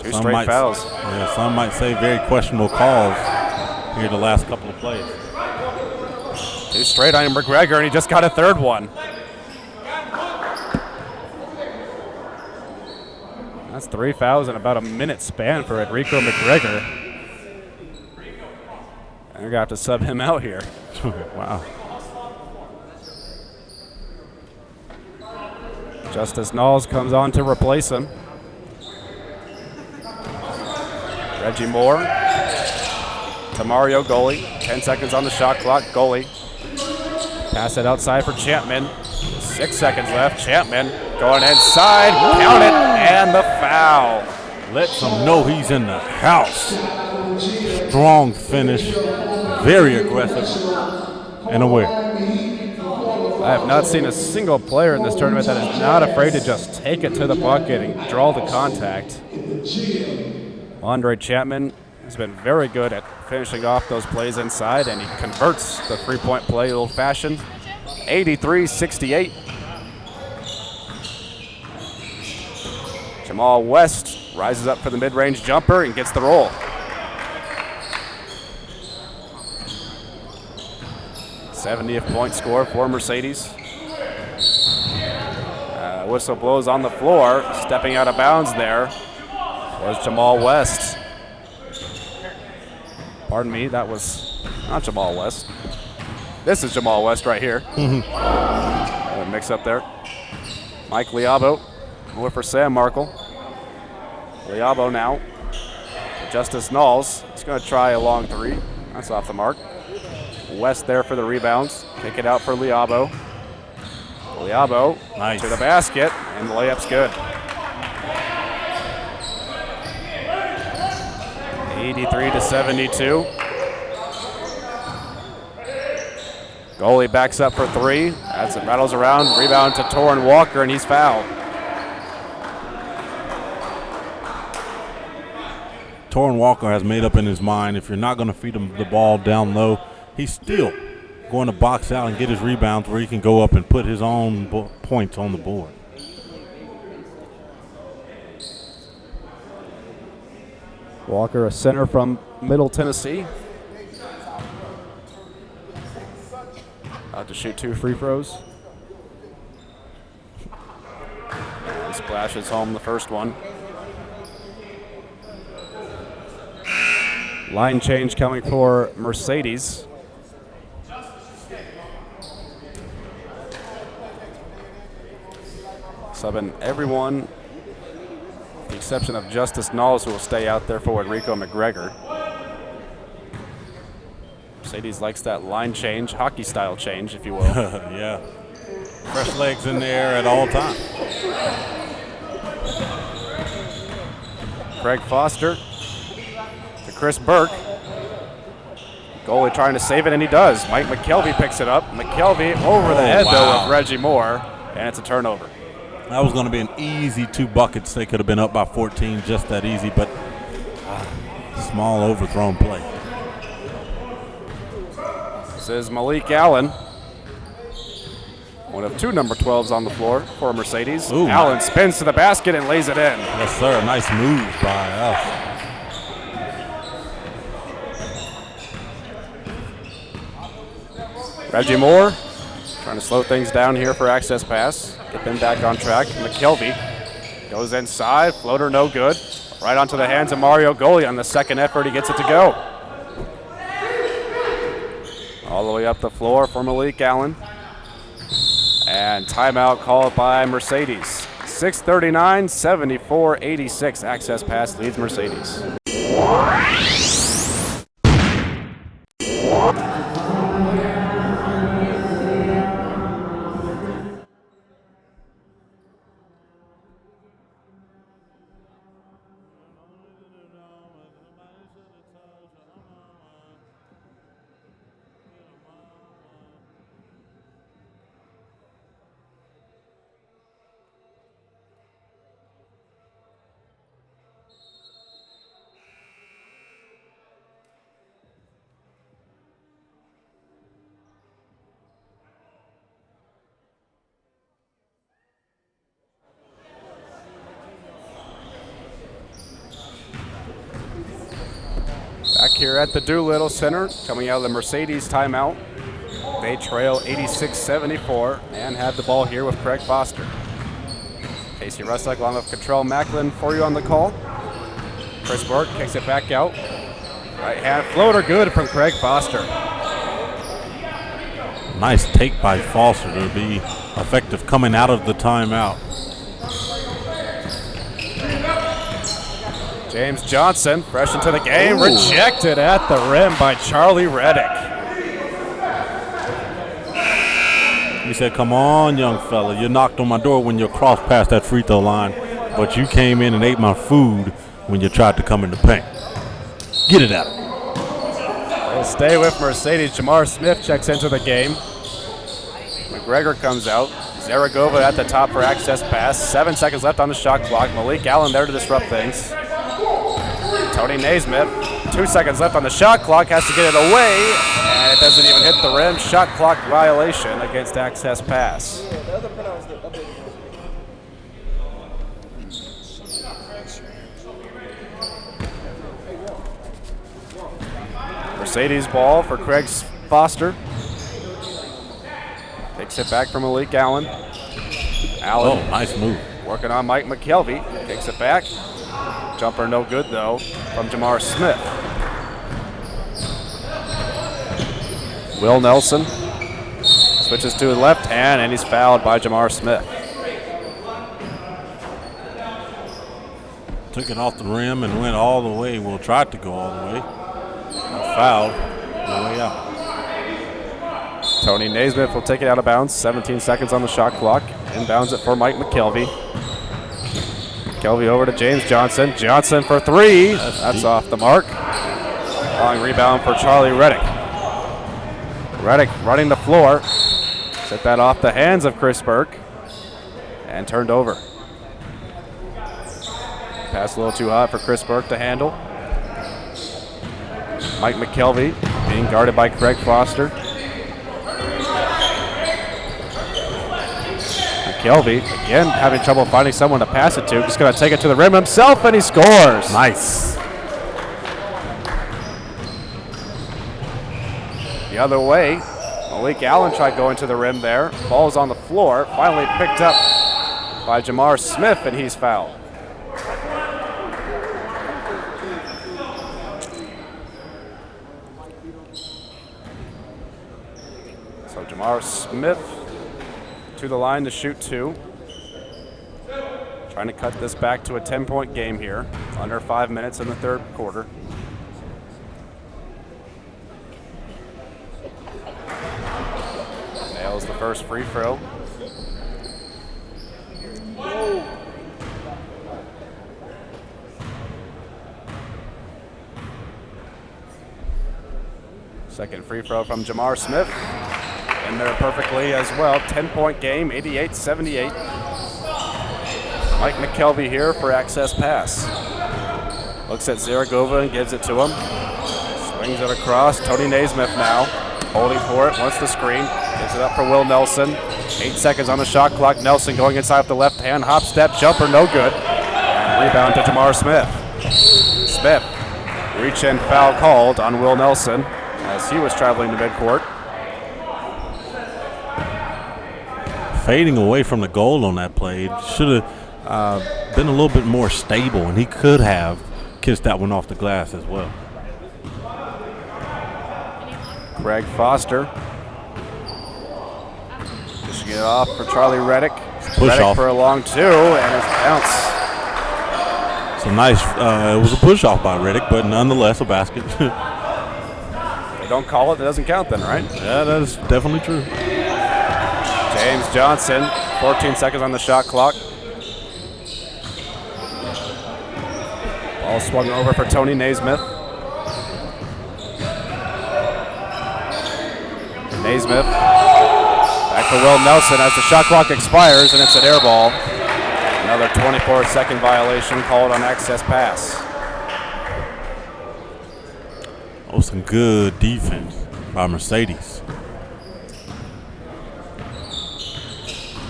Two straight fouls. Yeah, some might say very questionable calls here the last couple of plays. Two straight on McGregor, and he just got a third one. That's 3 fouls in about a minute span for Enrico McGregor. And they're going to have to sub him out here. Wow. Justice Knowles comes on to replace him. Reggie Moore to Mario Goli. 10 seconds on the shot clock. Goli. Pass it outside for Chapman. 6 seconds left. Chapman going inside. Count it. And the foul. Lets him know he's in the house. Strong finish. Very aggressive and aware. I have not seen a single player in this tournament that is not afraid to just take it to the bucket and draw the contact. Andre Chapman has been very good at finishing off those plays inside, and he converts the three-point play old-fashioned. 83-68. Jamal West rises up for the mid-range jumper and gets the roll. th point score for Mercedes. Whistle blows on the floor. Stepping out of bounds there was Jamal West. Pardon me, that was not Jamal West. This is Jamal West right here. Mix up there. Mike Liabo over for Sam Markle. Liabo now. Justice Knowles. He's going to try a long three. That's off the mark. West there for the rebounds. Kick it out for Liabo. Liabo nice. To the basket, and the layup's good. 83-72. Goalie backs up for three. That's it, rattles around. Rebound to Torrin Walker, and he's fouled. Torrin Walker has made up in his mind if you're not going to feed him the ball down low, he's still going to box out and get his rebounds where he can go up and put his own points on the board. Walker, a center from Middle Tennessee. Out to shoot 2 free throws. He splashes home the first one. Line change coming for Mercedes. Subbing everyone, with the exception of Justice Knowles, who will stay out there for Enrico McGregor. Mercedes likes that line change, hockey-style change, if you will. Yeah. Fresh legs in there at all times. Craig Foster to Chris Burke. Goalie trying to save it, and he does. Mike McKelvey picks it up. McKelvey over the head, though, of Reggie Moore, and it's a turnover. That was going to be an easy 2 buckets. They could have been up by 14, just that easy, but small overthrown play. This is Malik Allen. One of 2 number 12s on the floor for Mercedes. Ooh. Allen spins to the basket and lays it in. Yes, sir. Nice move by us. Reggie Moore trying to slow things down here for access pass. Get them back on track. McKelvey goes inside. Floater no good. Right onto the hands of Mario Goli on the second effort. He gets it to go. All the way up the floor for Malik Allen. And timeout called by Mercedes. 6:39, 74-86. Access pass leads Mercedes. clock here at the Doolittle Center, coming out of the Mercedes timeout. They trail 86-74 and have the ball here with Craig Foster. Casey Russell along with Contrell Macklin for you on the call. Chris Burke kicks it back out. Right hand floater good from Craig Foster. Nice take by Foster to be effective coming out of the timeout. James Johnson, fresh into the game, rejected at the rim by Charlie Reddick. He said, come on, young fella. You knocked on my door when you crossed past that free throw line, but you came in and ate my food when you tried to come in the paint. Get it out. We'll stay with Mercedes. Jamar Smith checks into the game. McGregor comes out. Zaragoza at the top for access pass. 7 seconds left on the shot clock. Malik Allen there to disrupt things. Tony Naismith, 2 seconds left on the shot clock, has to get it away, and it doesn't even hit the rim. Shot clock violation against access pass. Yeah, the other penalty was the updated one. Mercedes ball for Craig Foster. Takes it back from Malik Allen. Allen. Oh, nice move. Working on Mike McKelvey. Takes it back. Jumper no good though from Jamar Smith. Will Nelson switches to the left hand and he's fouled by Jamar Smith. Took it off the rim and went all the way. Well, tried to go all the way. Fouled the way out. Tony Naismith will take it out of bounds. 17 seconds on the shot clock. Inbounds it for Mike McKelvey. McKelvey over to James Johnson. Johnson for three. That's off the mark. Long rebound for Charlie Reddick. Reddick running the floor. Set that off the hands of Chris Burke. And turned over. Pass a little too hot for Chris Burke to handle. Mike McKelvey being guarded by Craig Foster. McKelvey, again, having trouble finding someone to pass it to. Just going to take it to the rim himself, and he scores. Nice. The other way, Malik Allen tried going to the rim there. Ball's on the floor. Finally picked up by Jamar Smith, and he's fouled. So Jamar Smith to the line to shoot two. Trying to cut this back to a 10-point game here. Under 5 minutes in the third quarter. Nails the first free throw. Second free throw from Jamar Smith. In there perfectly as well. 10-point game, 88-78. Mike McKelvey here for access pass. Looks at Zaragoza and gives it to him. Swings it across. Tony Naismith now holding for it. Wants the screen. Gives it up for Will Nelson. 8 seconds on the shot clock. Nelson going inside with the left hand. Hop step jumper, no good. And rebound to Jamar Smith. Smith, reach in foul called on Will Nelson as he was traveling to midcourt. Fading away from the goal on that play. Should have been a little bit more stable, and he could have kissed that one off the glass as well. Craig Foster. Dishing it off for Charlie Reddick. Push Reddick off for a long two, and it's bounce. So nice. It was a push off by Reddick, but nonetheless a basket. They don't call it, it doesn't count then, right? Yeah, that is definitely true. James Johnson, 14 seconds on the shot clock. Ball swung over for Tony Naismith. Naismith back to Will Nelson as the shot clock expires, and it's an air ball. Another 24-second violation called on access pass. Oh, some good defense by Mercedes.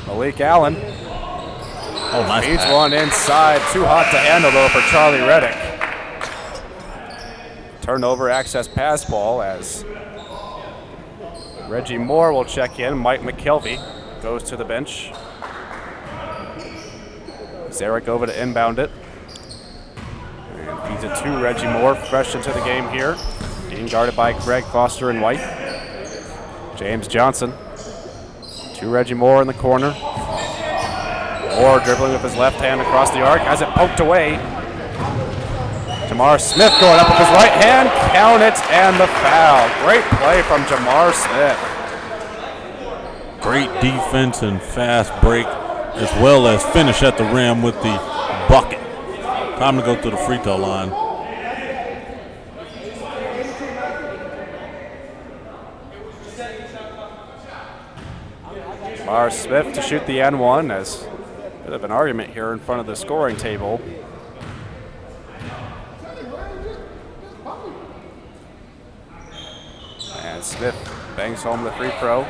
Malik Allen Oh, nice feeds pass. one inside. Too hot to handle, though, for Charlie Reddick. Turnover, access pass ball as Reggie Moore will check in. Mike McKelvey goes to the bench. Zaragoza to inbound it. And feeds it to Reggie Moore, fresh into the game here. Being guarded by Greg Foster and White. James Johnson to Reggie Moore in the corner. Moore dribbling with his left hand across the arc, has it poked away. Jamar Smith going up with his right hand, count it, and the foul. Great play from Jamar Smith. Great defense and fast break, as well as finish at the rim with the bucket. Time to go to the free throw line. Jamar Smith to shoot the N1 as a bit of an argument here in front of the scoring table. And Smith bangs home the free throw. I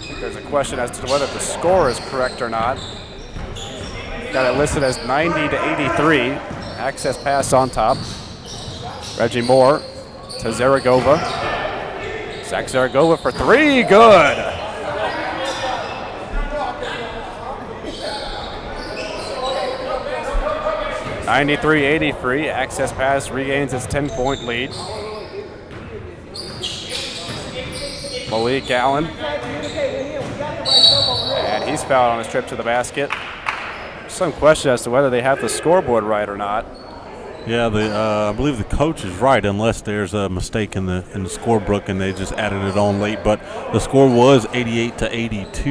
think there's a question as to whether the score is correct or not. Got it listed as 90 to 83. Access pass on top. Reggie Moore to Zaragoza. Zach Zaragoza for three, good. (93-83). Access pass regains its 10-point lead. Malik Allen. And he's fouled on his trip to the basket. Some question as to whether they have the scoreboard right or not. Yeah, I believe the coach is right, unless there's a mistake in the scorebook and they just added it on late. But the score was 88 to 82,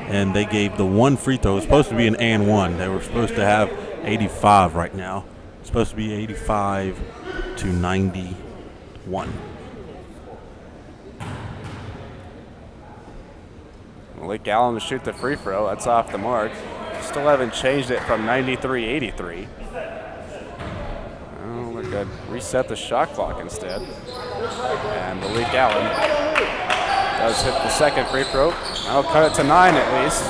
and they gave the one free throw. It was supposed to be an and one. They were supposed to have 85 right now. It's supposed to be 85 to 91. Malik Allen to shoot the free throw. That's off the mark. Still haven't changed it from 93-83. Oh, we're good. Reset the shot clock instead. And Malik Allen does hit the second free throw. That'll cut it to 9 at least.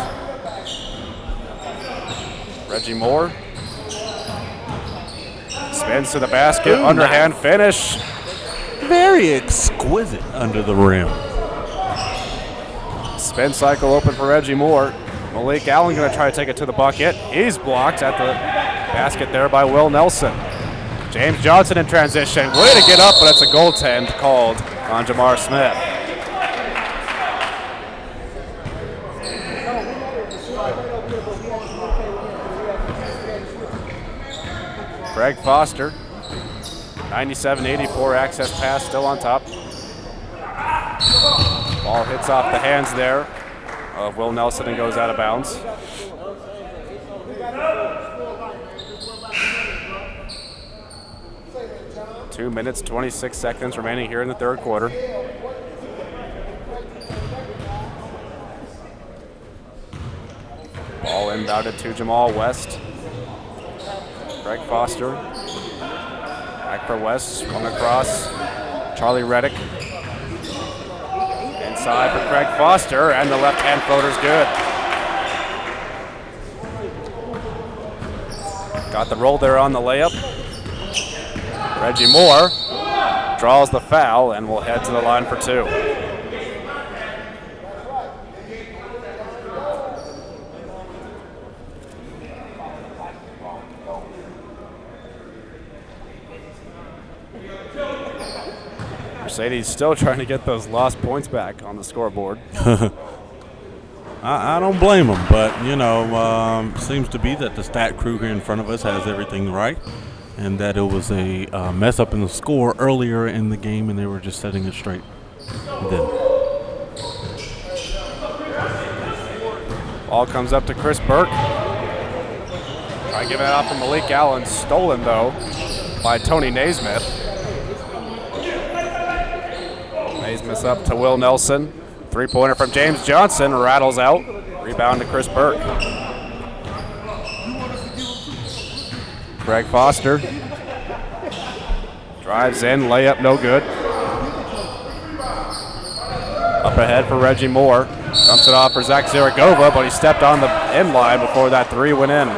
Reggie Moore spins to the basket. Ooh, underhand finish. Very exquisite under the rim. Spin cycle open for Reggie Moore. Malik Allen going to try to take it to the bucket. He's blocked at the basket there by Will Nelson. James Johnson in transition. Way to get up, but it's a goaltend called on Jamar Smith. Greg Foster, 97-84 access pass, still on top. Ball hits off the hands there of Will Nelson and goes out of bounds. Two minutes, 26 seconds remaining here in the third quarter. Ball inbounded to Jamal West. Greg Foster. Back for West, swung across. Charlie Reddick. Inside for Greg Foster, and the left-hand floater's good. Got the roll there on the layup. Reggie Moore draws the foul and will head to the line for two. Mercedes still trying to get those lost points back on the scoreboard. I don't blame them, but, you know, seems to be that the stat crew here in front of us has everything right, and that it was a mess up in the score earlier in the game, and they were just setting it straight then. Ball comes up to Chris Burke. Try to give it out from Malik Allen. Stolen, though, by Tony Naismith. Naismith up to Will Nelson. Three-pointer from James Johnson. Rattles out. Rebound to Chris Burke. Greg Foster drives in. Layup no good. Up ahead for Reggie Moore. Dumps it off for Zach Zaragoza, but he stepped on the end line before that three went in.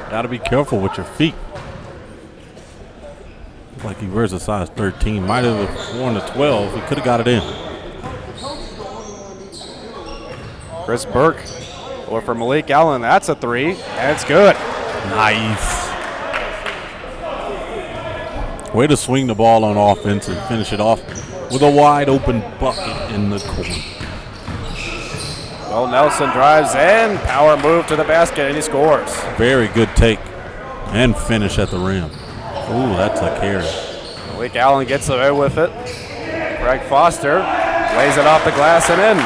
Got to be careful with your feet. Looked like he wears a size 13. Might have worn a 12. He could have got it in. Chris Burke, or for Malik Allen, that's a three, and it's good. Nice. Way to swing the ball on offense and finish it off with a wide open bucket in the corner. Will Nelson drives in, power move to the basket, and he scores. Very good take and finish at the rim. Ooh, that's a carry. Malik Allen gets away with it. Greg Foster lays it off the glass and in.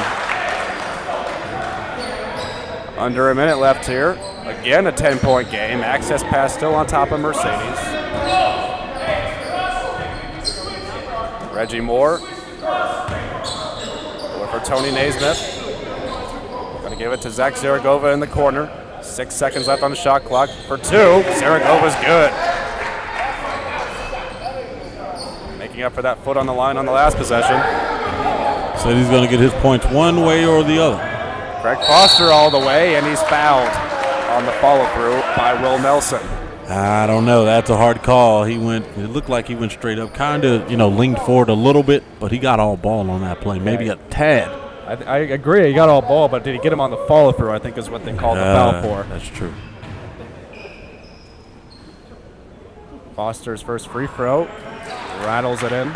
Under a minute left here. Again, a 10-point game. Access pass still on top of Mercedes. Reggie Moore. For Tony Naismith. Going to give it to Zach Zaragoza in the corner. 6 seconds left on the shot clock for two. Zaragova's good. Making up for that foot on the line on the last possession. Said he's going to get his points one way or the other. Greg Foster all the way, and he's fouled on the follow-through by Will Nelson. I don't know. That's a hard call. It looked like he went straight up, kind of, leaned forward a little bit, but he got all ball on that play, maybe a tad. I agree, he got all ball, but did he get him on the follow-through, I think is what they called the foul for. That's true. Foster's first free throw, rattles it in.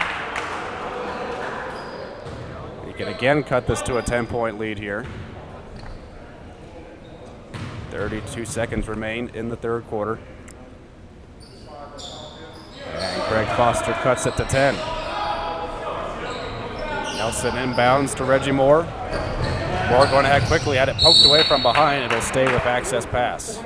He can again cut this to a 10-point lead here. 32 seconds remain in the third quarter. And Greg Foster cuts it to 10. Nelson inbounds to Reggie Moore. Moore going ahead quickly, had it poked away from behind. It'll stay with access pass.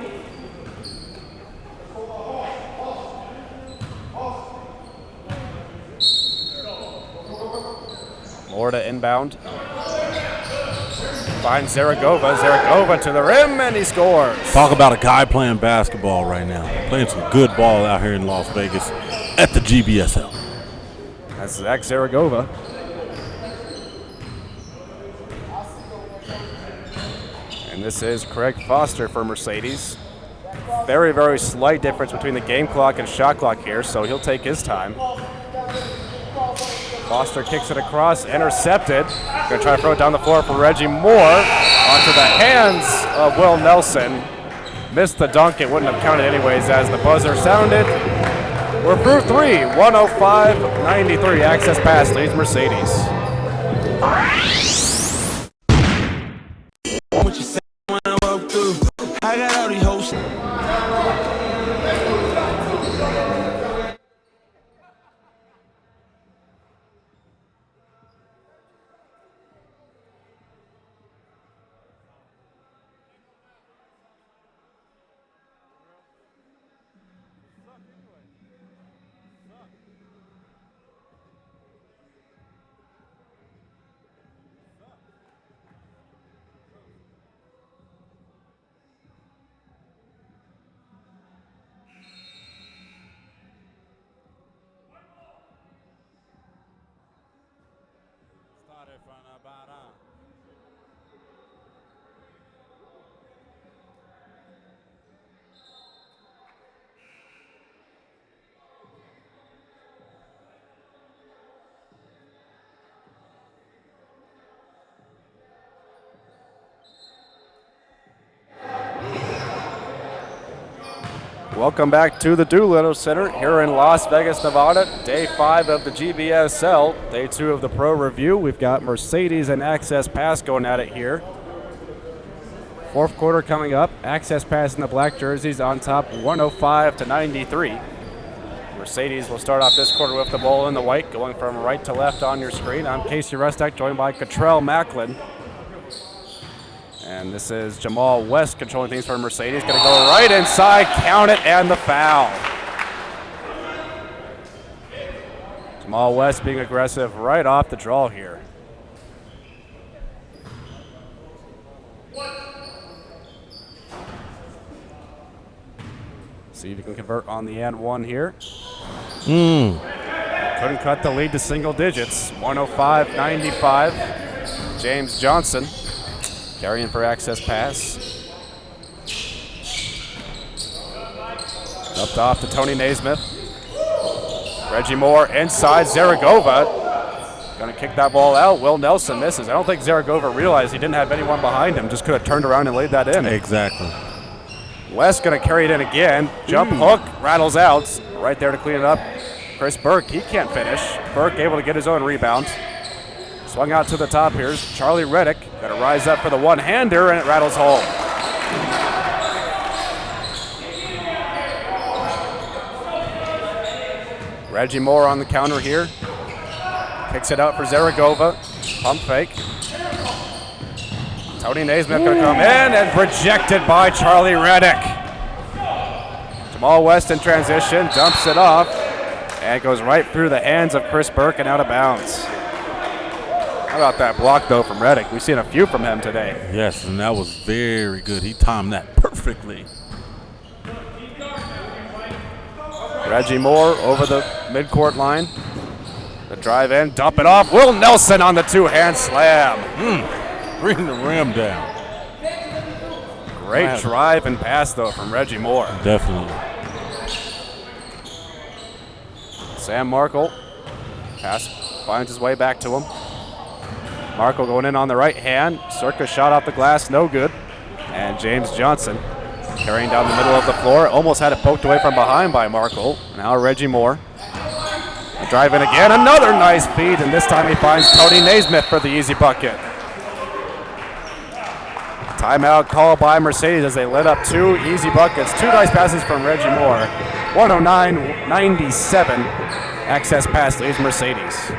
Moore to inbound. Finds Zaragoza. Zaragoza to the rim, and he scores. Talk about a guy playing basketball right now. Playing some good ball out here in Las Vegas at the GBSL. That's Zach Zaragoza. And this is Craig Foster for Mercedes. Very, very slight difference between the game clock and shot clock here, so he'll take his time. Foster kicks it across, intercepted. Going to try to throw it down the floor for Reggie Moore. Onto the hands of Will Nelson. Missed the dunk. It wouldn't have counted anyways as the buzzer sounded. We're through three. 105-93. Access pass leads Mercedes. What you say when I walk through? I got all these hoes. Welcome back to the Doolittle Center here in Las Vegas, Nevada. Day 5 of the GBSL, day 2 of the Pro Review. We've got Mercedes and Access Pass going at it here. Fourth quarter coming up. Access Pass in the black jerseys on top, 105-93. Mercedes will start off this quarter with the ball in the white, going from right to left on your screen. I'm Casey Resnick, joined by Cottrell Macklin. And this is Jamal West controlling things for Mercedes. Going to go right inside, count it, and the foul. Jamal West being aggressive right off the draw here. See if you can convert on the and one here. Couldn't cut the lead to single digits. 105-95. James Johnson carrying for access pass. Up off to Tony Naismith. Reggie Moore inside. Zaragoza going to kick that ball out. Will Nelson misses. I don't think Zaragoza realized he didn't have anyone behind him. Just could have turned around and laid that in. Exactly. West going to carry it in again. Jump hook, rattles out. Right there to clean it up. Chris Burke, he can't finish. Burke able to get his own rebound. Swung out to the top here. Charlie Reddick got to rise up for the one-hander, and it rattles home. Reggie Moore on the counter here. Kicks it out for Zaragoza. Pump fake. Tony Naismith going to come in and rejected by Charlie Reddick. Jamal West in transition, dumps it off, and goes right through the hands of Chris Burke and out of bounds. How about that block, though, from Reddick? We've seen a few from him today. Yes, and that was very good. He timed that perfectly. Reggie Moore over the midcourt line. The drive in, dump it off. Will Nelson on the two-hand slam. Bring the rim down. Great drive and pass, though, from Reggie Moore. Definitely. Sam Markle. Pass finds his way back to him. Markle going in on the right hand. Circa shot off the glass, no good. And James Johnson carrying down the middle of the floor. Almost had it poked away from behind by Markle. Now Reggie Moore. A drive in again. Another nice feed, and this time he finds Tony Naismith for the easy bucket. Timeout call by Mercedes as they lit up two easy buckets. Two nice passes from Reggie Moore. 109-97. Access pass leads Mercedes.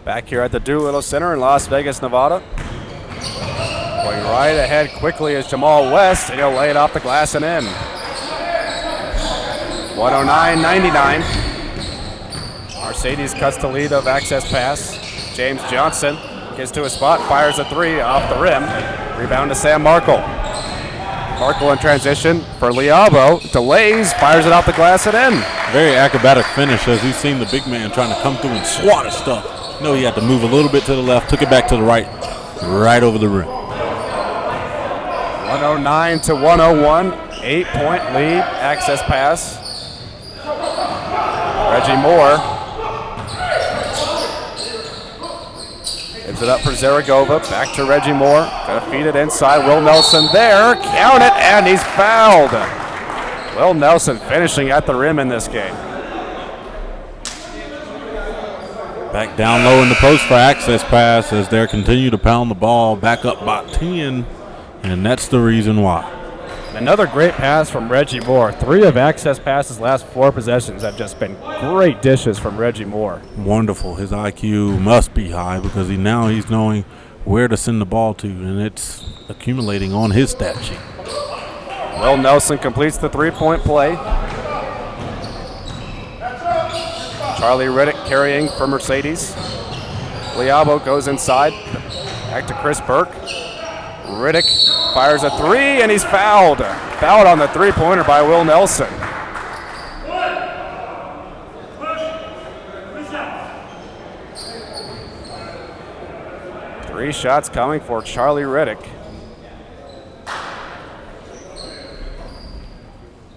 Back here at the Doolittle Center in Las Vegas, Nevada. Going right ahead quickly is Jamal West, and he'll lay it off the glass and in. 109-99. Mercedes cuts the lead of access pass. James Johnson gets to a spot, fires a three off the rim. Rebound to Sam Markle. Markle in transition for Liabo. Delays, fires it off the glass and in. Very acrobatic finish as we've seen the big man trying to come through and swat at stuff. You know, he had to move a little bit to the left, took it back to the right, right over the rim. 109-101, 8-point lead, access pass. Reggie Moore gives it up for Zaragoza, back to Reggie Moore, gonna feed it inside, Will Nelson there, count it, and he's fouled. Will Nelson finishing at the rim in this game. Back down low in the post for access pass as they continue to pound the ball, back up by 10, and that's the reason why. Another great pass from Reggie Moore. 3 of access passes last 4 possessions have just been great dishes from Reggie Moore. Wonderful. His IQ must be high because he's knowing where to send the ball to, and it's accumulating on his stat sheet. Will Nelson completes the 3-point play. Charlie Reddick carrying for Mercedes. Liabo goes inside. Back to Chris Burke. Reddick fires a 3, and he's fouled. Fouled on the 3-pointer by Will Nelson. Three shots coming for Charlie Reddick.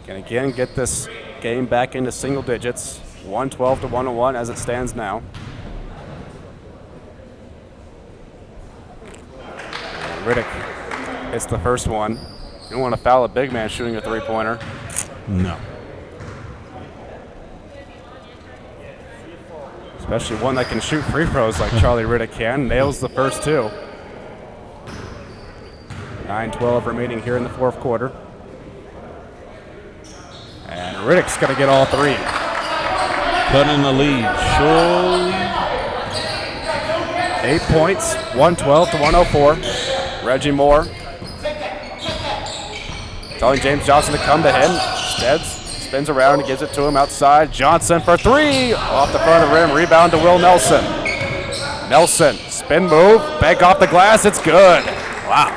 Can again get this game back into single digits. 112-101 as it stands now. Reddick hits the first one. You don't want to foul a big man shooting a 3-pointer. No. Especially one that can shoot free throws like Charlie Reddick can. Nails the first 2. 9:12 remaining here in the 4th quarter. And Reddick's going to get all 3. Cutting the lead, surely. 8 points, 112 to 104. Reggie Moore telling James Johnson to come to him. Instead, spins around and gives it to him outside. Johnson for three, off the front of the rim. Rebound to Will Nelson. Nelson, spin move, back off the glass. It's good. Wow.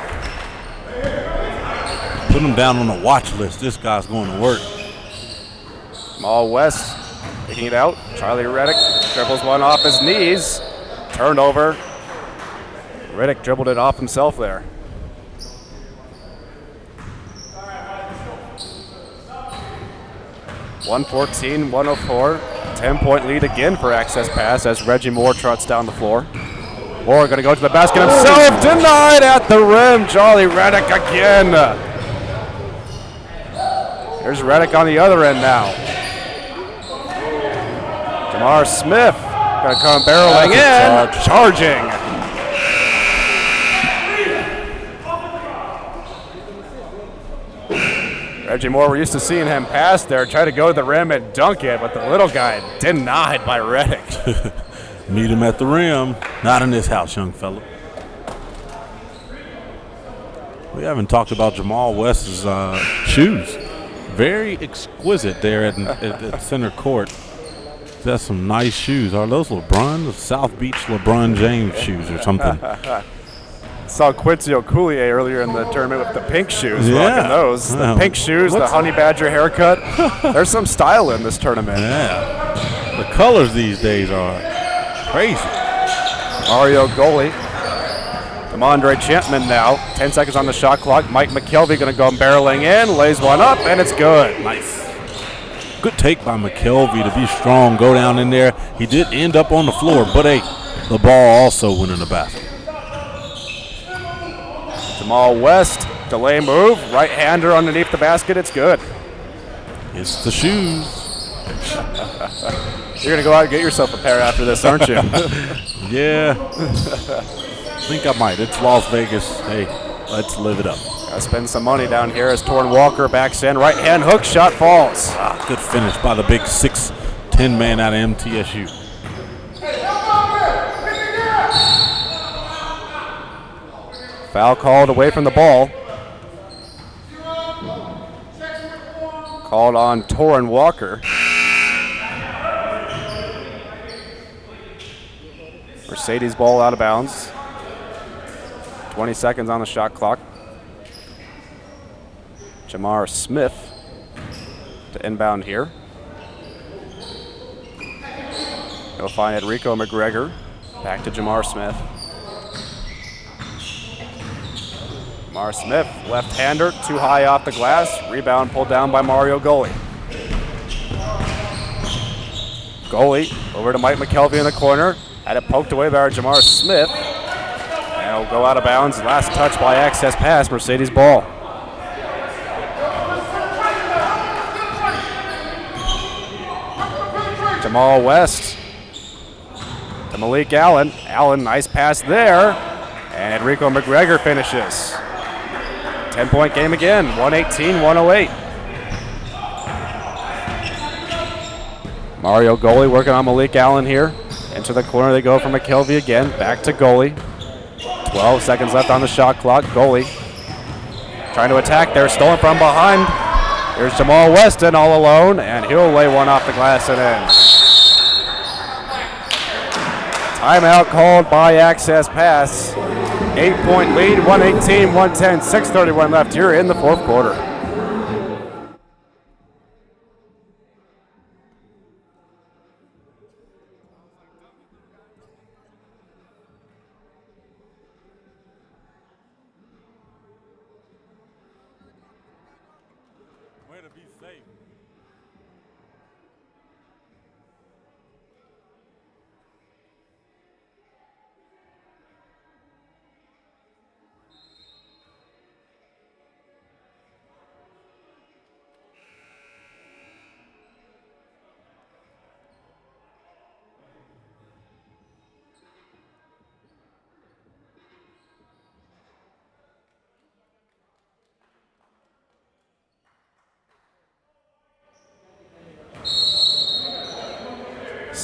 Put him down on the watch list. This guy's going to work. Jamal West picking it out. Charlie Reddick dribbles one off his knees. Turnover. Reddick dribbled it off himself there. (114, 104). 10-point lead again for access pass as Reggie Moore trots down the floor. Moore going to go to the basket himself. Denied at the rim. Charlie Reddick again. There's Reddick on the other end now. Jamar Smith going to come barreling in. Charging. Reggie Moore, we're used to seeing him pass there, try to go to the rim and dunk it, but the little guy denied by Reddick. Meet him at the rim. Not in this house, young fella. We haven't talked about Jamal West's shoes. Very exquisite there at center court. That's some nice shoes. Are those LeBron, South Beach LeBron James shoes or something? Saw Quincy Okolie earlier in the tournament with the pink shoes. Yeah. Rocking those. The Wow. pink shoes, the honey badger haircut. There's some style in this tournament. Yeah. The colors these days are crazy. Mario Goli. Demondre Champman now. 10 seconds on the shot clock. Mike McKelvey going to go barreling in. Lays one up, and it's good. Nice. Good take by McKelvey to be strong, go down in there. He did end up on the floor, but hey, the ball also went in the basket. Jamal West, delay move, right-hander underneath the basket, it's good. It's the shoes. You're gonna go out and get yourself a pair after this, aren't you? Yeah. I think I might. It's Las Vegas. Hey, let's live it up. Gotta spend some money down here as Torrin Walker backs in, right-hand hook shot falls. Ah, good finish by the big 6'10" man out of MTSU. Foul called away from the ball. Called on Torrin Walker. Mercedes ball out of bounds. 20 seconds on the shot clock. Jamar Smith to inbound here. He'll find Enrico McGregor. Back to Jamar Smith. Jamar Smith, left-hander, too high off the glass. Rebound pulled down by Mario Goli. Goli over to Mike McKelvey in the corner. Had it poked away by Jamar Smith. And it'll go out of bounds. Last touch by access pass, Mercedes ball. Jamal West to Malik Allen. Allen, nice pass there. And Enrico McGregor finishes. 10-point game again, 118-108. Mario Goli working on Malik Allen here. Into the corner they go for McKelvey again. Back to Goli. 12 seconds left on the shot clock. Goli trying to attack there, stolen from behind. Here's Jamal Weston all alone, and he'll lay one off the glass and in. Timeout called by access pass. 8-point lead, 118-110, 6:31 left here in the fourth quarter. Way to be safe.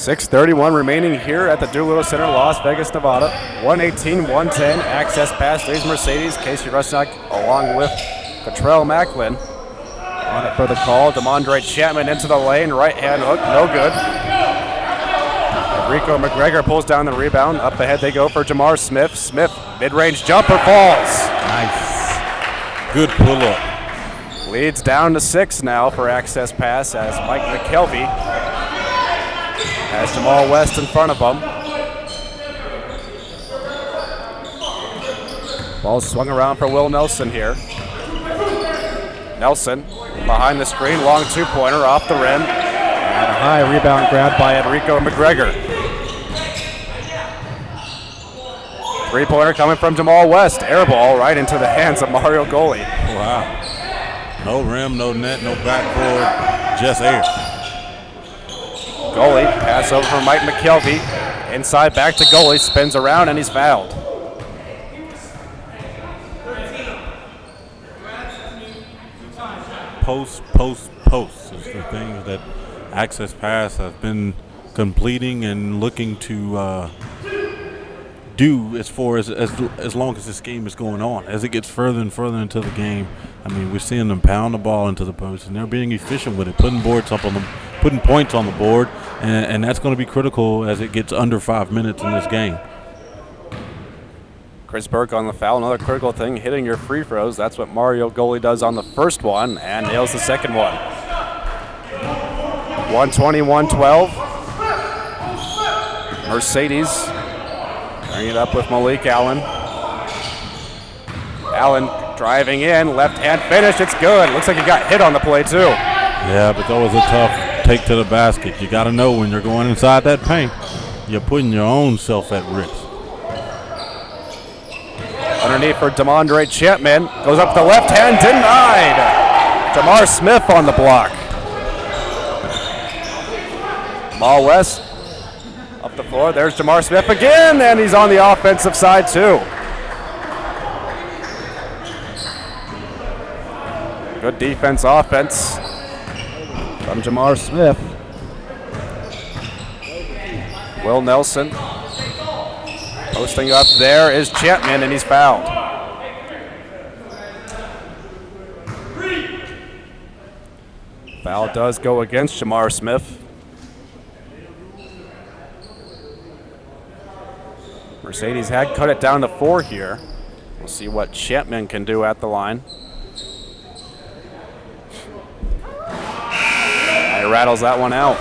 6:31 remaining here at the Doolittle Center, Las Vegas, Nevada. 118-110. Access pass leads Mercedes. Casey Rusnak along with Cottrell Macklin. On it for the call. Demondre Chapman into the lane. Right hand hook. No good. Rico McGregor pulls down the rebound. Up ahead they go for Jamar Smith. Smith, mid-range jumper, falls. Nice. Good pull-up. Leads down to 6 now for access pass as Mike McKelvey has Jamal West in front of him. Ball swung around for Will Nelson here. Nelson behind the screen, long two-pointer off the rim. And a high rebound grab by Enrico McGregor. Three-pointer coming from Jamal West. Air ball right into the hands of Mario Goli. Wow. No rim, no net, no backboard, just air. Goli, pass over from Mike McKelvey. Inside back to Goli, spins around and he's fouled. Post is the thing that access pass has been completing and looking to do as far as long as this game is going on. As it gets further and further into the game, I mean, we're seeing them pound the ball into the post, and they're being efficient with it, putting points on the board, and that's going to be critical as it gets under 5 minutes in this game. Chris Burke on the foul. Another critical thing, hitting your free throws. That's what Mario Goli does on the first one and nails the second one. 120-112. Mercedes bring it up with Malik Allen. Allen driving in, left hand finish. It's good. Looks like he got hit on the play too. Yeah, but that was a tough take to the basket. You got to know when you're going inside that paint, you're putting your own self at risk. Underneath for Demondre Chapman. Goes up the left hand, denied. Jamar Smith on the block. Ball West up the floor. There's Jamar Smith again, and he's on the offensive side too. Good defense, offense from Jamar Smith. Will Nelson. Posting up there is Chapman, and he's fouled. Foul does go against Jamar Smith. Mercedes had cut it down to 4 here. We'll see what Chapman can do at the line. He rattles that one out.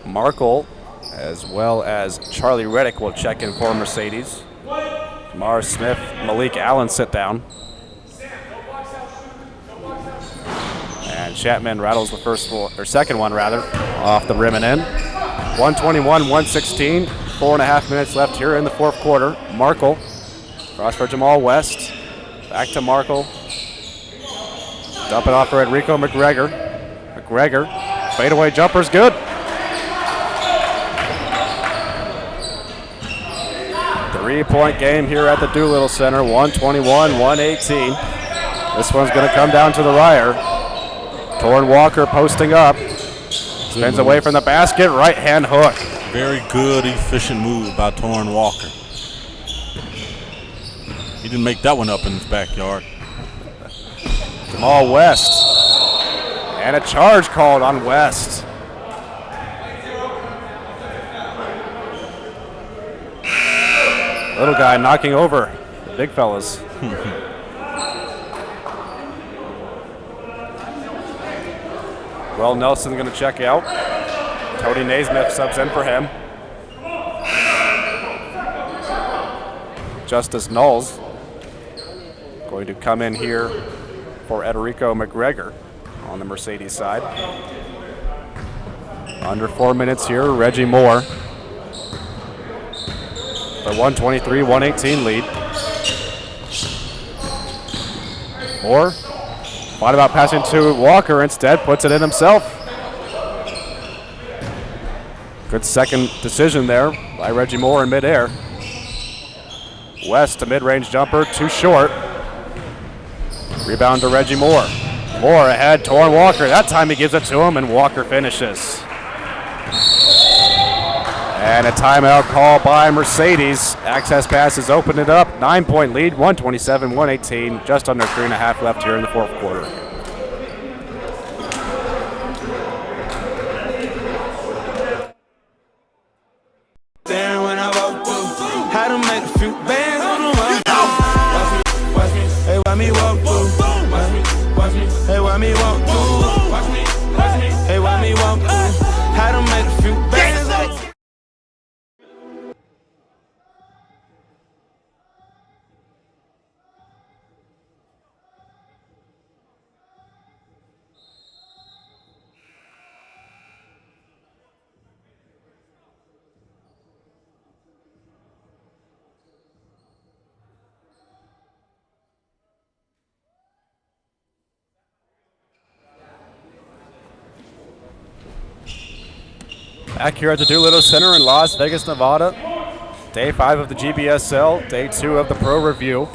Markle, as well as Charlie Reddick, will check in for Mercedes. Jamar Smith, Malik Allen sit down. And Chapman rattles the second one off the rim and in. 121-116, 4.5 minutes left here in the fourth quarter. Markle, cross for Jamal West. Back to Markle. Dump it off for Enrico McGregor. McGregor, fadeaway jumper's good. Three-point game here at the Doolittle Center, 121-118. This one's going to come down to the wire. Torrin Walker posting up. Spins away from the basket, right-hand hook. Very good, efficient move by Torrin Walker. He didn't make that one up in his backyard. Jamal West. And a charge called on West. Little guy knocking over the big fellas. Well, Nelson's going to check out. Tony Naismith subs in for him. Justice Knowles going to come in here for Enrico McGregor on the Mercedes side. Under 4 minutes here, Reggie Moore. The 123-118 lead. Moore thought about passing to Walker, instead puts it in himself. Good second decision there by Reggie Moore in midair. West, a mid-range jumper, too short. Rebound to Reggie Moore. Moore ahead, Torrin Walker. That time he gives it to him, and Walker finishes. And a timeout call by Mercedes. Access passes opened it up. 9-point lead, 127-118. Just under 3.5 left here in the fourth quarter. There when I walk through, had to make a few bands on the run. Watch me, hey, why me walk through? Watch me, hey, why me walk through? Watch me, hey, why me walk through? Had to make a few bands on the run. Back here at the Doolittle Center in Las Vegas, Nevada. Day 5 of the GBSL, day 2 of the Pro Review.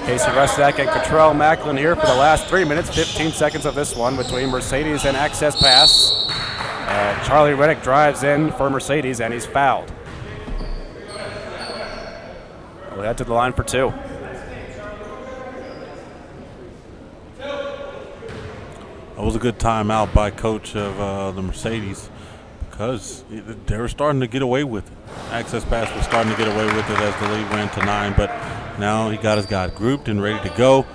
Casey Resnick and Cottrell Macklin here for the last 3 minutes, 15 seconds of this one between Mercedes and Access Pass. Charlie Reddick drives in for Mercedes, and he's fouled. We'll head to the line for 2. That was a good timeout by coach of the Mercedes, because they were starting to get away with it. Access Pass was starting to get away with it as the lead went to 9, but now he got his guy grouped and ready to go.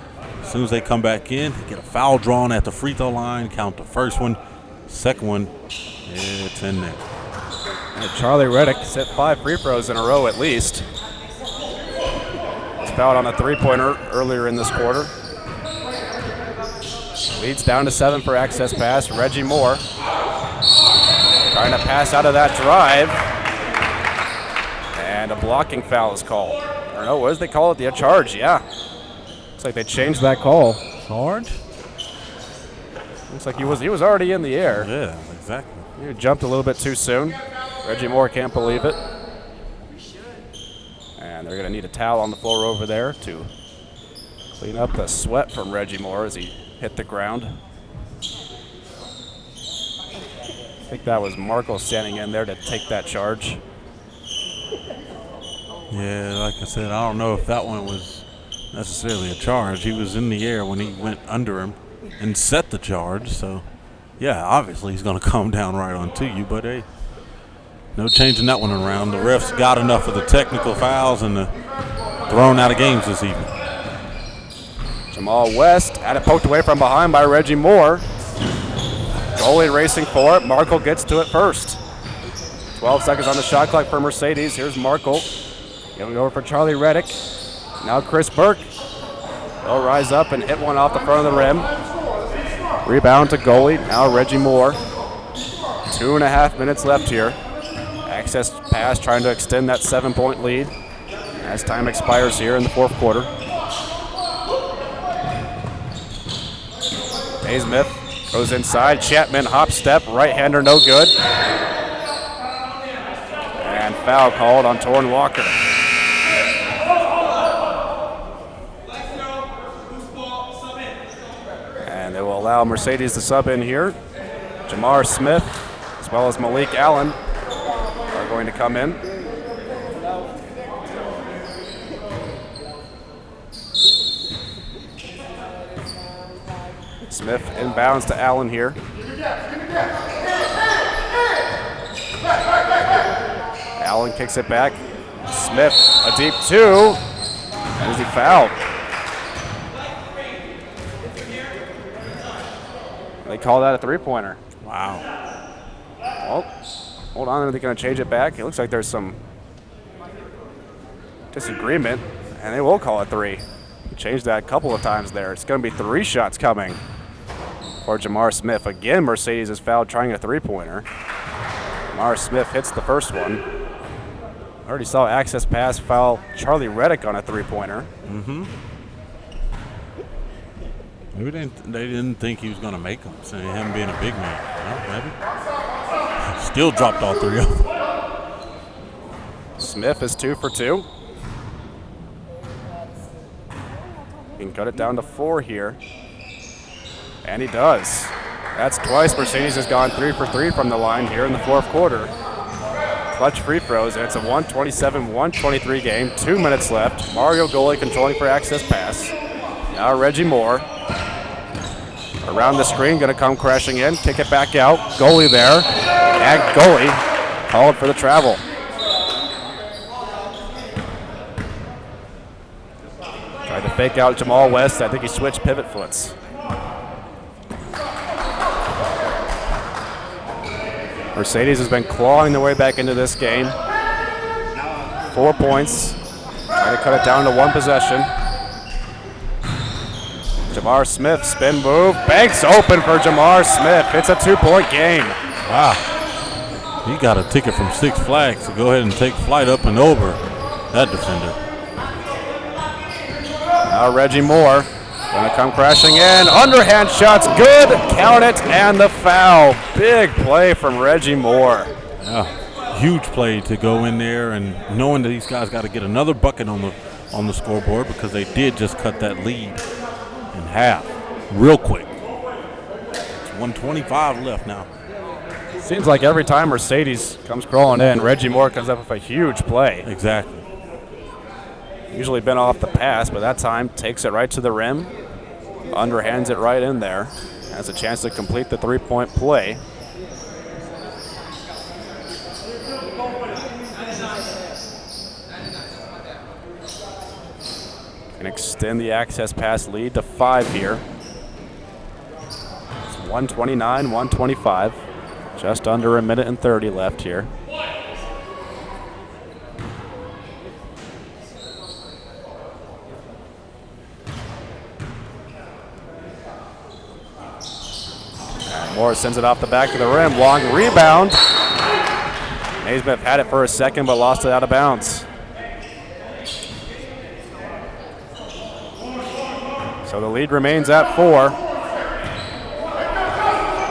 As soon as they come back in, they get a foul drawn at the free throw line, count the first one, second one, it's in there. And Charlie Reddick set 5 free throws in a row at least. He's fouled on a three-pointer earlier in this quarter. Leads down to 7 for Access Pass. Reggie Moore trying to pass out of that drive. And a blocking foul is called. I don't know, what did they call it? The charge, yeah. Looks like they changed that call. Charge? Looks like he was already in the air. Yeah, exactly. He jumped a little bit too soon. Reggie Moore can't believe it. And they're going to need a towel on the floor over there to clean up the sweat from Reggie Moore as he hit the ground. I think that was Markle standing in there to take that charge. Yeah, like I said, I don't know if that one was necessarily a charge. He was in the air when he went under him and set the charge. So, yeah, obviously he's going to come down right onto you. But, hey, no changing that one around. The refs got enough of the technical fouls and the thrown out of games this evening. Jamal West had it poked away from behind by Reggie Moore. Goalie racing for it. Markle gets to it first. 12 seconds on the shot clock for Mercedes. Here's Markle. Going over for Charlie Reddick. Now Chris Burke. He'll rise up and hit one off the front of the rim. Rebound to goalie. Now Reggie Moore. 2.5 minutes left here. Access Pass trying to extend that 7-point lead as time expires here in the fourth quarter. Naismith goes inside. Chapman hop step. Right-hander no good. And foul called on Torrin Walker. And they will allow Mercedes to sub in here. Jamar Smith as well as Malik Allen are going to come in. Smith inbounds to Allen here. Allen kicks it back. Smith, a deep 2. And is he fouled? They call that a three-pointer. Wow. Well, hold on, are they going to change it back? It looks like there's some disagreement, and they will call it 3. Changed that a couple of times there. It's going to be 3 shots coming for Jamar Smith. Again, Mercedes is fouled trying a three-pointer. Jamar Smith hits the first one. Already saw Access Pass foul Charlie Reddick on a three-pointer. Maybe they didn't think he was going to make them, saying him being a big man. Well, maybe. Still dropped all 3 of them. Smith is 2 for 2. He can cut it down to 4 here. And he does. That's twice Mercedes has gone 3 for 3 from the line here in the fourth quarter. Clutch free throws, and it's a 127-123 game. 2 minutes left. Mario Goli controlling for access pass. Now Reggie Moore. Around the screen, going to come crashing in. Kick it back out. Goli there. And Goli called for the travel. Tried to fake out Jamal West. I think he switched pivot foots. Mercedes has been clawing their way back into this game. 4 points. Trying to cut it down to 1 possession. Jamar Smith, spin move. Banks open for Jamar Smith. It's a 2-point game. Wow. He got a ticket from Six Flags to go ahead and take flight up and over that defender. Now Reggie Moore gonna come crashing in. Underhand shots, good. Count it, and the foul. Big play from Reggie Moore. Yeah, huge play to go in there, and knowing that these guys got to get another bucket on the scoreboard because they did just cut that lead in half real quick. It's 125 left now. Seems like every time Mercedes comes crawling in, Reggie Moore comes up with a huge play. Exactly. Usually been off the pass, but that time takes it right to the rim. Underhands it right in there. Has a chance to complete the 3-point play. Can extend the access pass lead to 5 here. It's 129-125. Just under 1 minute and 30 left here. Moore sends it off the back of the rim. Long rebound. Naismith had it for a second, but lost it out of bounds. So the lead remains at 4.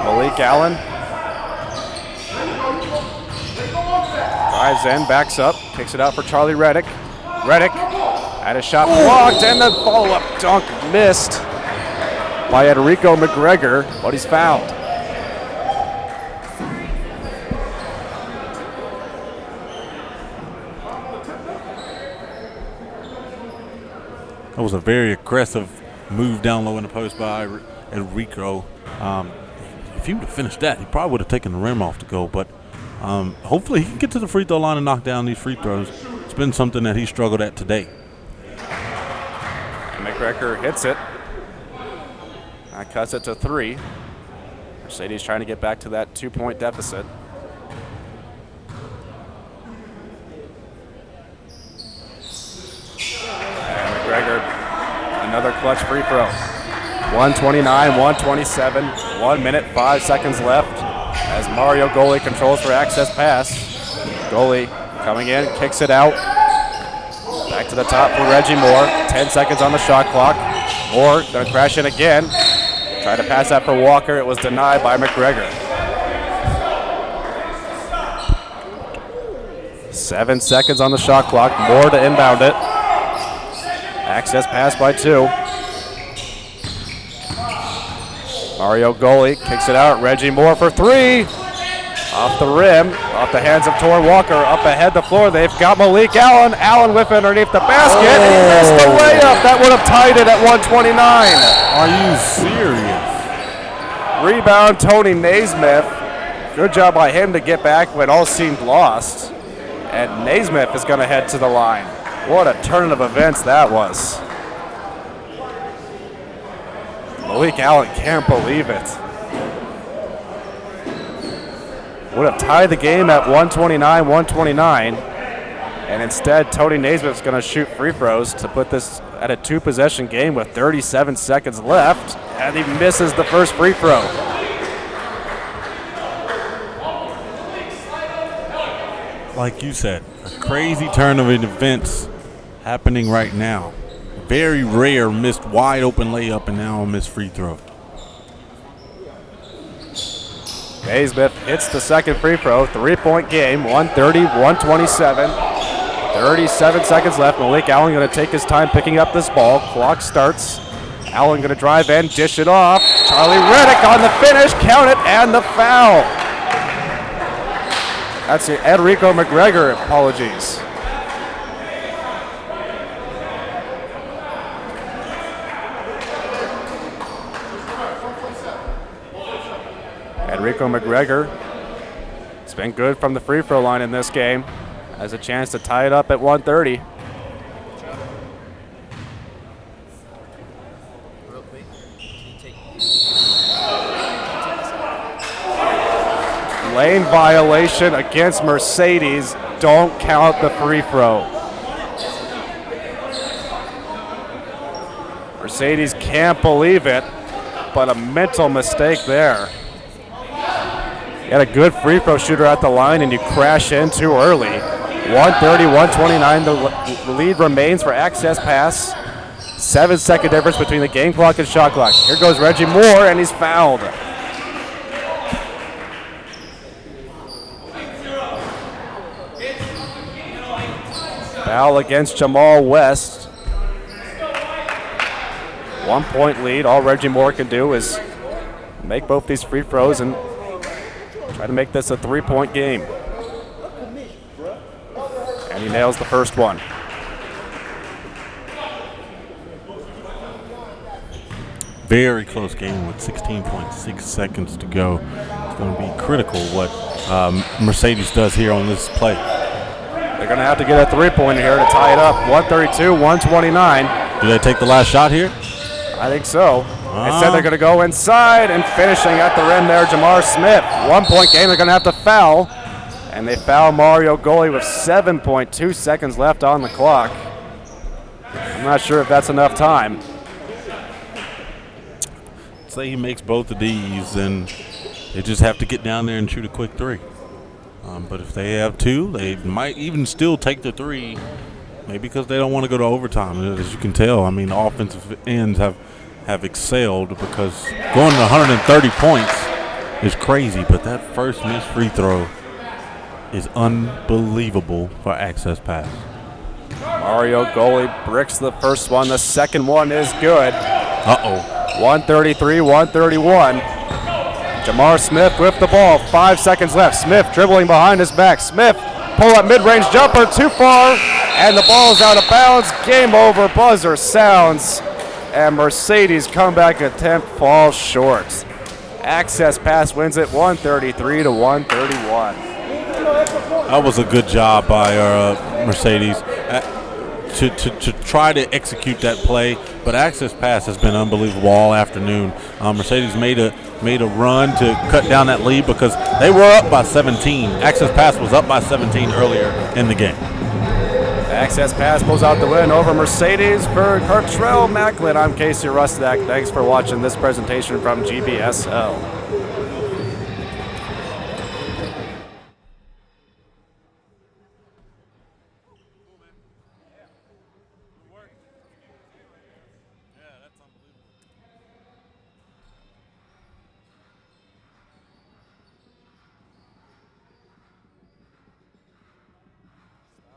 Malik Allen drives in, backs up, kicks it out for Charlie Reddick. Reddick had a shot blocked, and the follow-up dunk missed by Enrico McGregor, but he's fouled. That was a very aggressive move down low in the post by Enrico. If he would have finished that, he probably would have taken the rim off to go. But hopefully he can get to the free throw line and knock down these free throws. It's been something that he struggled at today. And McGregor hits it. That cuts it to 3. Mercedes trying to get back to that 2-point deficit. McGregor, another clutch free throw. 129-127, 1 minute, 5 seconds left as Mario Goli controls for access pass. Goli coming in, kicks it out. Back to the top for Reggie Moore. 10 seconds on the shot clock. Moore gonna crash in again. Tried to pass that for Walker. It was denied by McGregor. 7 seconds on the shot clock. Moore to inbound it. Access pass by 2. Mario Goli kicks it out. Reggie Moore for 3. Off the rim, off the hands of Tor Walker. Up ahead the floor, they've got Malik Allen. Allen with it underneath the basket. And he missed the layup. That would have tied it at 129. Are you serious? Rebound, Tony Naismith. Good job by him to get back when all seemed lost. And Naismith is going to head to the line. What a turn of events that was. Malik Allen can't believe it. Would have tied the game at 129-129. And instead, Tony Naismith's going to shoot free throws to put this at a 2-possession game with 37 seconds left. And he misses the first free throw. Like you said, a crazy turn of events happening right now. Very rare missed wide open layup and now a missed free throw. Naismith hits the second free throw. 3-point game, 130-127. 37 seconds left. Malik Allen going to take his time picking up this ball. Clock starts Allen going to drive in, dish it off. Charlie Reddick on the finish, count it, and the foul. That's Enrico McGregor, apologies. Enrico McGregor has been good from the free throw line in this game. Has a chance to tie it up at 130. Lane violation against Mercedes. Don't count the free throw. Mercedes can't believe it, but a mental mistake there. You had a good free throw shooter at the line and you crash in too early. 130, 129, the lead remains for Access Pass. 7-second difference between the game clock and shot clock. Here goes Reggie Moore and he's fouled. Foul against Jamal West. 1 point lead. All Reggie Moore can do is make both these free throws and try to make this a 3-point game. And he nails the first one. Very close game with 16.6 seconds to go. It's going to be critical what Mercedes does here on this play. They're going to have to get a 3-pointer here to tie it up. 132, 129. Do they take the last shot here? I think so. Instead, they're going to go inside and finishing at the rim there, Jamar Smith. 1 point game, they're going to have to foul. And they foul Mario Goli with 7.2 seconds left on the clock. I'm not sure if that's enough time. Say he makes both of these, then they just have to get down there and shoot a quick three. But if they have two, they might even still take the three, maybe because they don't want to go to overtime. As you can tell, I mean, the offensive ends have excelled because going to 130 points is crazy, but that first missed free throw is unbelievable for Access Pass. Mario Goli bricks the first one. The second one is good. 133, 131. Jamar Smith with the ball. 5 seconds left. Smith dribbling behind his back. Smith pull up mid-range jumper too far, and the ball's out of bounds. Game over. Buzzer sounds, and Mercedes comeback attempt falls short. Access Pass wins it 133 to 131. That was a good job by Mercedes to try to execute that play, but Access Pass has been unbelievable all afternoon. Mercedes made a run to cut down that lead because they were up by 17. Access Pass was up by 17 earlier in the game. Access Pass pulls out the win over Mercedes. For Cartrell Macklin, I'm Casey Rustak. Thanks for watching this presentation from GBSL.